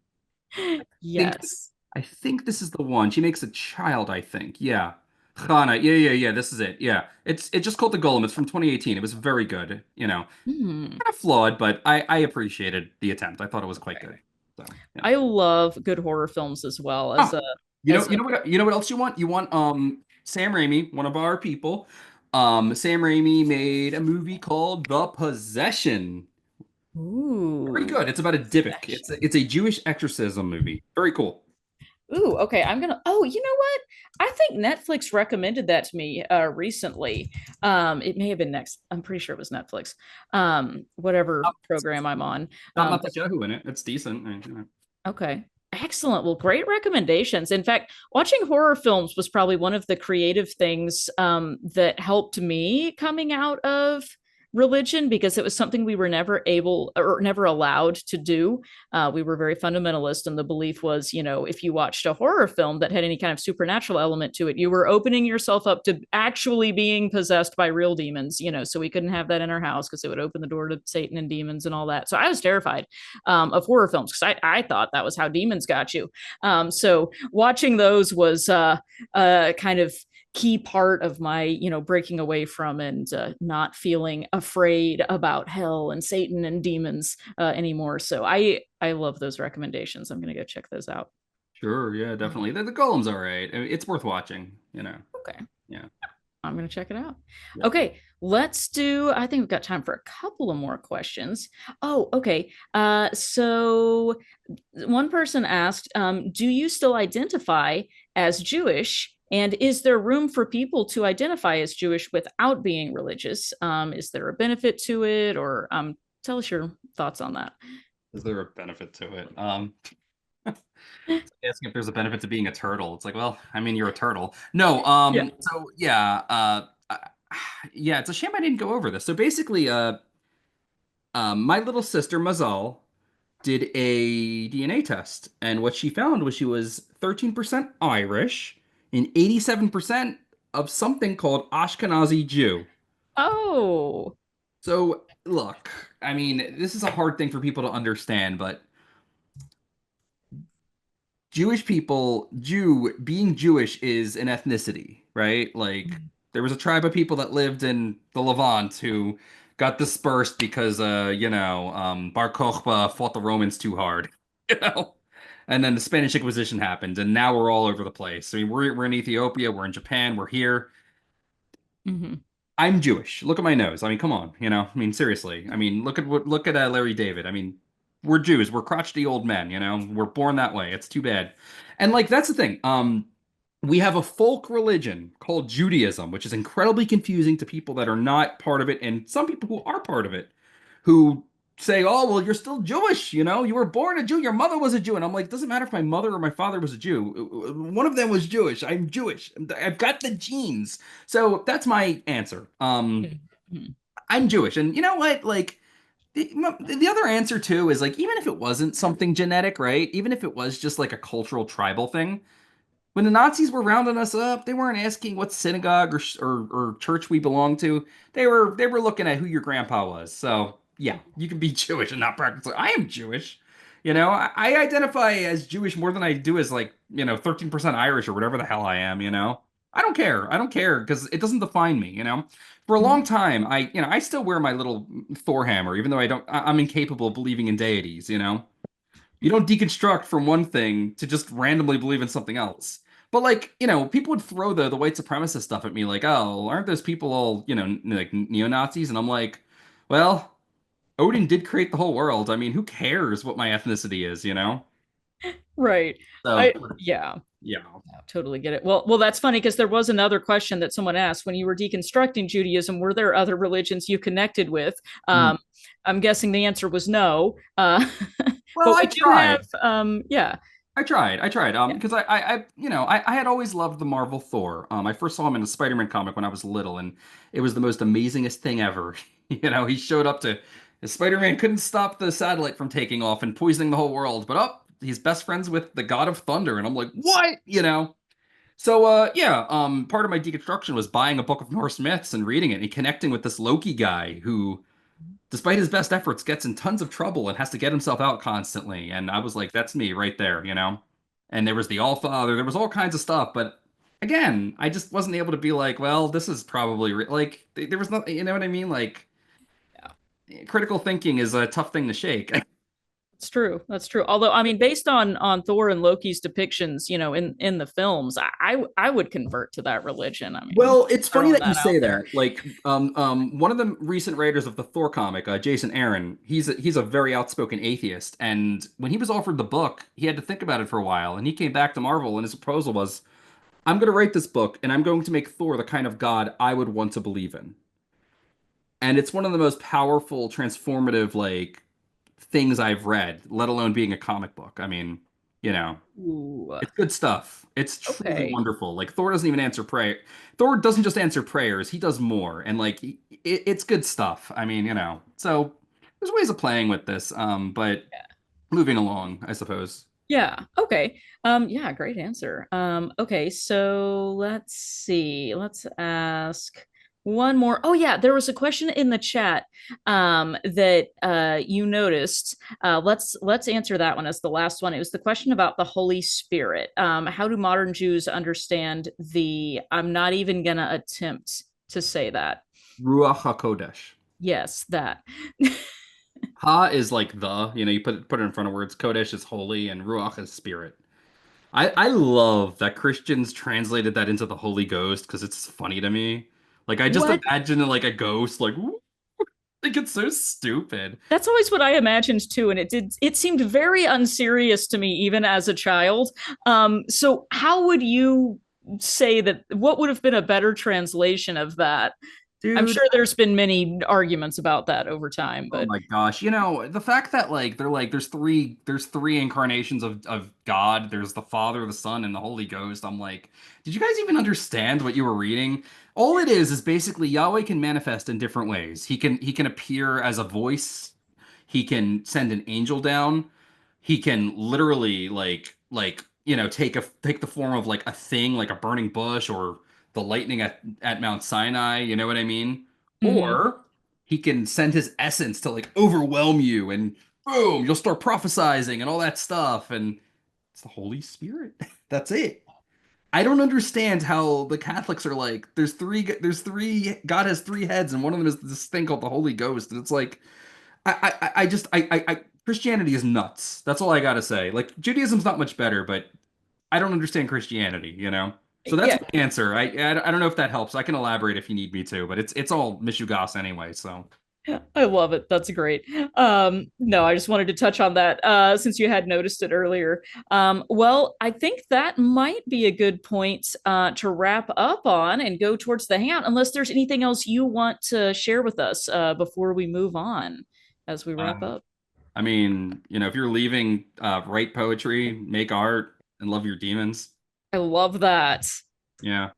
Speaker 2: Think
Speaker 1: Yes.
Speaker 2: I think this is the one. She makes a child, I think. Yeah. Hana. Yeah. This is it. Yeah. It's just called The Golem. It's from 2018. It was very good.
Speaker 1: Hmm.
Speaker 2: Kind of flawed, but I appreciated the attempt. I thought it was quite good. So, yeah.
Speaker 1: I love good horror films as well
Speaker 2: Oh,
Speaker 1: as a
Speaker 2: you know what else you want? You want Sam Raimi, one of our people. Sam Raimi made a movie called The Possession. Very
Speaker 1: ooh
Speaker 2: good. It's about a Dybbuk. It's a Jewish exorcism movie. Very cool.
Speaker 1: ooh okay. I'm gonna. Oh, you know what? I think Netflix recommended that to me recently. It may have been next. I'm pretty sure it was Netflix. Whatever program I'm on.
Speaker 2: Not
Speaker 1: Um,
Speaker 2: much Yahoo in it. It's decent.
Speaker 1: Okay. Excellent. Well, great recommendations. In fact, watching horror films was probably one of the creative things that helped me coming out of religion because it was something we were never able or never allowed to do. We were very fundamentalist, and the belief was, if you watched a horror film that had any kind of supernatural element to it, you were opening yourself up to actually being possessed by real demons, so we couldn't have that in our house because it would open the door to Satan and demons and all that. So I was terrified of horror films because I thought that was how demons got you. So watching those was kind of key part of my breaking away from and not feeling afraid about hell and Satan and demons anymore. So I love those recommendations. I'm gonna go check those out.
Speaker 2: Sure, yeah, definitely. The Golem's all right. I mean, it's worth watching.
Speaker 1: Okay,
Speaker 2: Yeah.
Speaker 1: I'm gonna check it out.
Speaker 2: Yep.
Speaker 1: Okay, let's do. I think we've got time for a couple of more questions. Oh, okay. So one person asked, "Do you still identify as Jewish? And is there room for people to identify as Jewish without being religious? Is there a benefit to it? Or tell us your thoughts on that.
Speaker 2: Is there a benefit to it? Asking if there's a benefit to being a turtle. It's like, well, I mean, you're a turtle. No,
Speaker 1: Yeah.
Speaker 2: so yeah, yeah, it's a shame I didn't go over this. So basically, my little sister Mazal did a DNA test, and what she found was she was 13% Irish and 87% of something called Ashkenazi Jew.
Speaker 1: Oh.
Speaker 2: So, look, I mean, this is a hard thing for people to understand, but Jewish people, being Jewish is an ethnicity, right? Like there was a tribe of people that lived in the Levant who got dispersed because Bar Kokhba fought the Romans too hard, you know. And then the Spanish Inquisition happened, and now we're all over the place. I mean, we're in Ethiopia, we're in Japan, we're here.
Speaker 1: Mhm.
Speaker 2: I'm Jewish. Look at my nose. I mean, come on, you know. I mean, seriously. I mean, look at Larry David. I mean, we're Jews. We're crotchety old men, you know. We're born that way. It's too bad. And like that's the thing. We have a folk religion called Judaism, which is incredibly confusing to people that are not part of it, and some people who are part of it, who say, "Oh, well, you're still Jewish, you know. You were born a Jew. Your mother was a Jew." And I'm like, doesn't matter if my mother or my father was a Jew. One of them was Jewish. I'm Jewish. I've got the genes. So that's my answer.
Speaker 1: Mhm.
Speaker 2: I'm Jewish, and you know what? Like the other answer too is like even if it wasn't something genetic, right? Even if it was just like a cultural tribal thing, when the Nazis were rounding us up, they weren't asking what synagogue or church we belonged to. They were looking at who your grandpa was. So yeah, you can be Jewish and not practice. I am Jewish. You know, I identify as Jewish more than I do as like, 13% Irish or whatever the hell I am, you know. I don't care. I don't care because it doesn't define me, you know. For a long
Speaker 1: Mhm.
Speaker 2: time, I still wear my little Thor hammer, even though I'm incapable of believing in deities, you know. You don't deconstruct from one thing to just randomly believe in something else. But like, people would throw the white supremacist stuff at me like, "Oh, aren't those people all, like neo-Nazis?" And I'm like, "Well, Odin did create the whole world. I mean, who cares what my ethnicity is, you know?"
Speaker 1: Right.
Speaker 2: So,
Speaker 1: I yeah.
Speaker 2: yeah.
Speaker 1: Yeah, totally get it. Well, that's funny because there was another question that someone asked when you were deconstructing Judaism. Were there other religions you connected with?
Speaker 2: Mm.
Speaker 1: I'm guessing the answer was no.
Speaker 2: Well,
Speaker 1: But
Speaker 2: I
Speaker 1: we do have,
Speaker 2: tried.
Speaker 1: yeah,
Speaker 2: I tried.
Speaker 1: yeah.
Speaker 2: Because I had always loved the Marvel Thor. I first saw him in a Spider-Man comic when I was little, and it was the most amazingest thing ever. He showed up to Spider-Man couldn't stop the satellite from taking off and poisoning the whole world, but he's best friends with the God of Thunder, and I'm like, what? So yeah, part of my deconstruction was buying a book of Norse myths and reading it and connecting with this Loki guy who despite his best efforts, gets in tons of trouble and has to get himself out constantly. And I was like, that's me right there, you know? And there was the All Father, there was all kinds of stuff. But again, I just wasn't able to be like, well, this is probably like, there was nothing, you know what I mean? Like,
Speaker 1: Yeah.
Speaker 2: critical thinking is a tough thing to shake.
Speaker 1: It's true. That's true. Although, I mean, based on Thor and Loki's depictions, in the films, I would convert to that religion. I mean,
Speaker 2: Well, it's funny
Speaker 1: throwing
Speaker 2: that you
Speaker 1: that out
Speaker 2: say
Speaker 1: there.
Speaker 2: that. Like, one of the recent writers of the Thor comic, Jason Aaron, he's a very outspoken atheist, and when he was offered the book, he had to think about it for a while, and he came back to Marvel, and his proposal was, I'm going to write this book and I'm going to make Thor the kind of god I would want to believe in. And it's one of the most powerful, transformative, like, things I've read, let alone being a comic book. I mean, you know,
Speaker 1: Ooh,
Speaker 2: it's good stuff. It's truly
Speaker 1: okay.
Speaker 2: wonderful. Like, Thor doesn't even answer prayer. Thor doesn't just answer prayers, he does more. And, like, it's good stuff. I mean, so there's ways of playing with this. But moving along, I suppose.
Speaker 1: Yeah. Okay. Yeah, great answer. Okay, so let's see. Let's ask one more. Oh yeah, there was a question in the chat that you noticed. Let's answer that one as the last one. It was the question about the Holy Spirit. How do modern Jews understand the I'm not even gonna attempt to say that.
Speaker 2: Ruach HaKodesh.
Speaker 1: Yes, that.
Speaker 2: Ha is like you put it in front of words. Kodesh is holy, and Ruach is spirit. I love that Christians translated that into the Holy Ghost because it's funny to me. Like I just
Speaker 1: What?
Speaker 2: imagine like a ghost, like "Woo," like it's so stupid.
Speaker 1: That's always what I imagined too, and it seemed very unserious to me even as a child. So how would you say that what would have been a better translation of that? I'm
Speaker 2: Dude,
Speaker 1: sure there's been many arguments about that over time,
Speaker 2: oh
Speaker 1: but
Speaker 2: my gosh. The fact that like they're like there's three incarnations of God. There's the Father, the Son, and the Holy Ghost. I'm like, did you guys even understand what you were reading? All it is basically Yahweh can manifest in different ways. He can appear as a voice. He can send an angel down. He can literally take the form of like a thing, like a burning bush or the lightning at Mount Sinai, you know what I mean?
Speaker 1: mhm.
Speaker 2: Or he can send his essence to like overwhelm you and boom, you'll start prophesizing and all that stuff. And it's the Holy Spirit. That's it. I don't understand how the Catholics are like, there's three, God has three heads, and one of them is this thing called the Holy Ghost. And it's like, Christianity is nuts. That's all I gotta say. Like, Judaism's not much better, but I don't understand Christianity. So that's
Speaker 1: Yeah,
Speaker 2: my answer. I don't know if that helps. I can elaborate if you need me to, but it's all mishugas anyway. So.
Speaker 1: I love it. That's great. No, I just wanted to touch on that since you had noticed it earlier. Well, I think that might be a good point to wrap up on and go towards the hangout, unless there's anything else you want to share with us before we move on as we wrap
Speaker 2: Uh,
Speaker 1: up.
Speaker 2: I mean, if you're leaving, write poetry, make art, and love your demons.
Speaker 1: I love that.
Speaker 2: Yeah.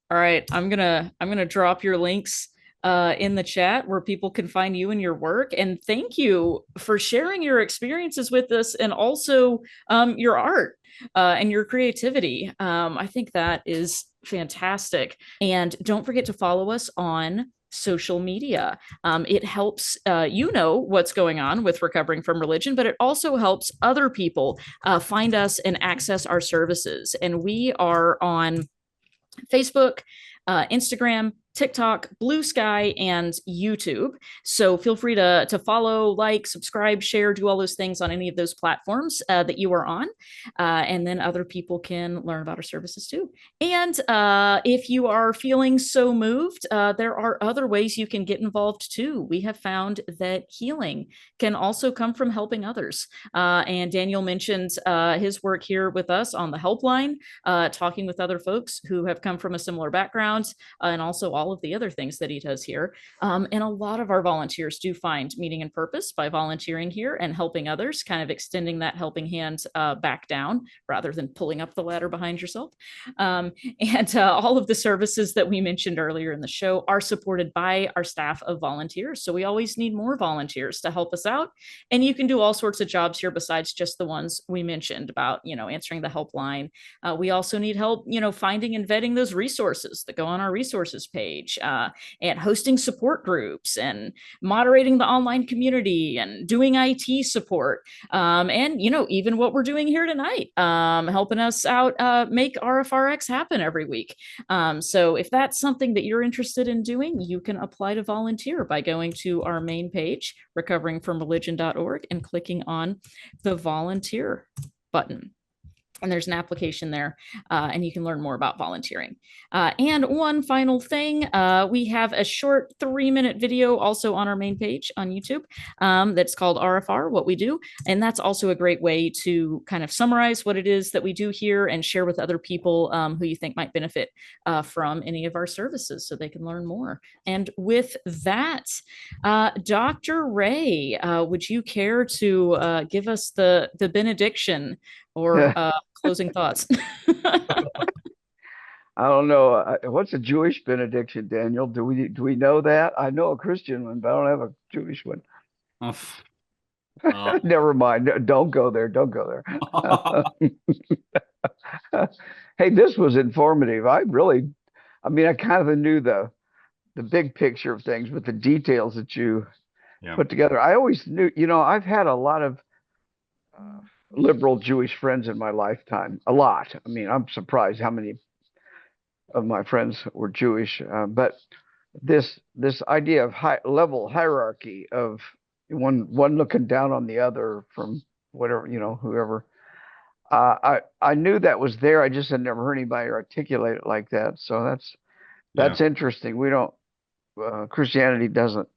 Speaker 1: All right, I'm gonna drop your links in the chat where people can find you and your work. And thank you for sharing your experiences with us and also your art and your creativity. I think that is fantastic. And don't forget to follow us on social media. It helps you know what's going on with recovering from religion, but it also helps other people find us and access our services. And we are on Facebook, Instagram, TikTok, Blue Sky, and YouTube. So feel free to follow, like, subscribe, share, do all those things on any of those platforms that you are on. And then other people can learn about our services too. And if you are feeling so moved, there are other ways you can get involved too. We have found that healing can also come from helping others. And Daniel mentioned his work here with us on the helpline, talking with other folks who have come from a similar background, and also all of the other things that he does here. And a lot of our volunteers do find meaning and purpose by volunteering here and helping others, kind of extending that helping hand back down rather than pulling up the ladder behind yourself. And all of the services that we mentioned earlier in the show are supported by our staff of volunteers. So we always need more volunteers to help us out. And you can do all sorts of jobs here besides just the ones we mentioned about, answering the helpline. We also need help, finding and vetting those resources that go on our resources page, and hosting support groups and moderating the online community and doing IT support. And, even what we're doing here tonight, helping us out make RfRx happen every week. So if that's something that you're interested in doing, you can apply to volunteer by going to our main page, recoveringfromreligion.org, and clicking on the volunteer button. And there's an application there, and you can learn more about volunteering. And one final thing, we have a short 3-minute video also on our main page on YouTube that's called RFR, What We Do. And that's also a great way to kind of summarize what it is that we do here and share with other people who you think might benefit from any of our services so they can learn more. And with that, Dr. Ray, would you care to give us the benediction or closing thoughts?
Speaker 3: I don't know. What's a Jewish benediction, Daniel? Do we know that? I know a Christian one, but I don't have a Jewish one.
Speaker 2: Uh, uh,
Speaker 3: Never mind. Don't go there. Don't go there. Hey, this was informative. I mean, I kind of knew the big picture of things, but the details that you
Speaker 2: yeah.
Speaker 3: put together, I always knew. I've had a lot of uh, liberal Jewish friends in my lifetime. A lot. I mean, I'm surprised how many of my friends were Jewish, but this idea of high level hierarchy of one looking down on the other from whatever whoever. I knew that was there. I just had never heard anybody articulate it like that. So
Speaker 2: Yeah.
Speaker 3: that's interesting. We don't Christianity doesn't.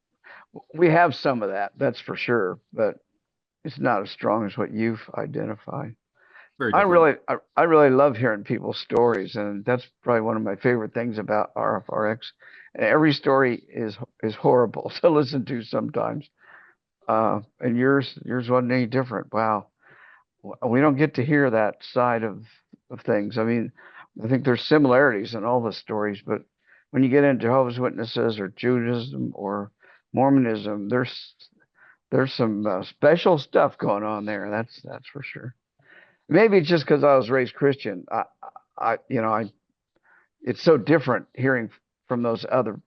Speaker 3: We have some of that, that's for sure, but it's not as strong as what you've identified.
Speaker 2: Very different.
Speaker 3: I really love hearing people's stories, and that's probably one of my favorite things about RfRx. And every story is horrible to listen to sometimes. And yours wasn't any different. Wow, we don't get to hear that side of things. I mean, I think there's similarities in all the stories, but when you get into Jehovah's Witnesses or Judaism or Mormonism, there's some special stuff going on there. That's for sure. Maybe it's just because I was raised Christian. I it's so different hearing from those other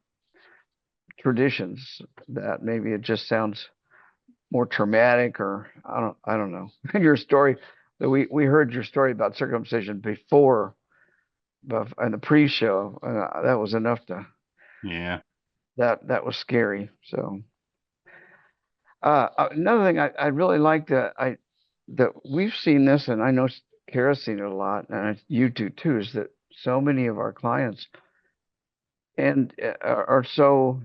Speaker 3: traditions that maybe it just sounds more traumatic, or I don't know. Your story that we heard your story about circumcision before, but in the pre-show, that was enough to
Speaker 2: Yeah.
Speaker 3: that was scary. So another thing I really like that we've seen this, and I know Kara's seen it a lot, and you do too, is that so many of our clients and are so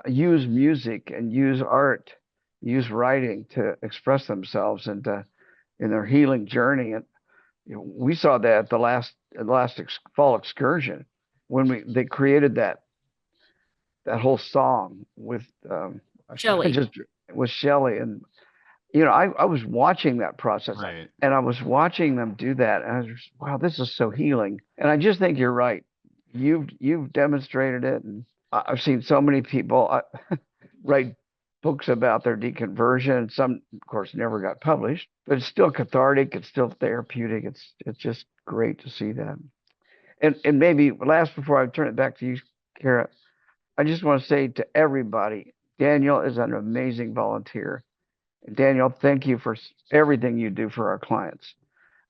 Speaker 3: use music and use art, use writing to express themselves and in their healing journey. And we saw that at the last fall excursion when they created that whole song with I
Speaker 1: Shelley.
Speaker 3: just with Shelley. And I was watching that process,
Speaker 2: Right.
Speaker 3: and I was watching them do that, and I was just, wow, this is so healing. And I just think you're right. You've demonstrated it, and I've seen so many people write books about their deconversion. Some, of course, never got published, but it's still cathartic. It's still therapeutic. It's just great to see that. And maybe last before I turn it back to you, Kara, I just want to say to everybody, Daniel is an amazing volunteer. Daniel, thank you for everything you do for our clients.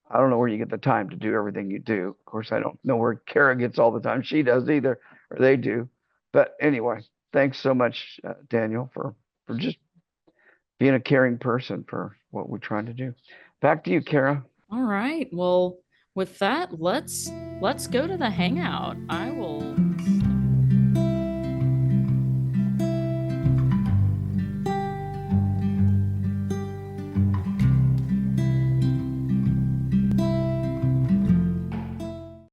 Speaker 3: I don't know where you get the time to do everything you do. Of course, I don't know where Kara gets all the time she does either, or they do. But anyway, thanks so much, Daniel, for just being a caring person for what we're trying to do. Back to you, Kara.
Speaker 1: All right. Well, with that, let's go to the hangout. I will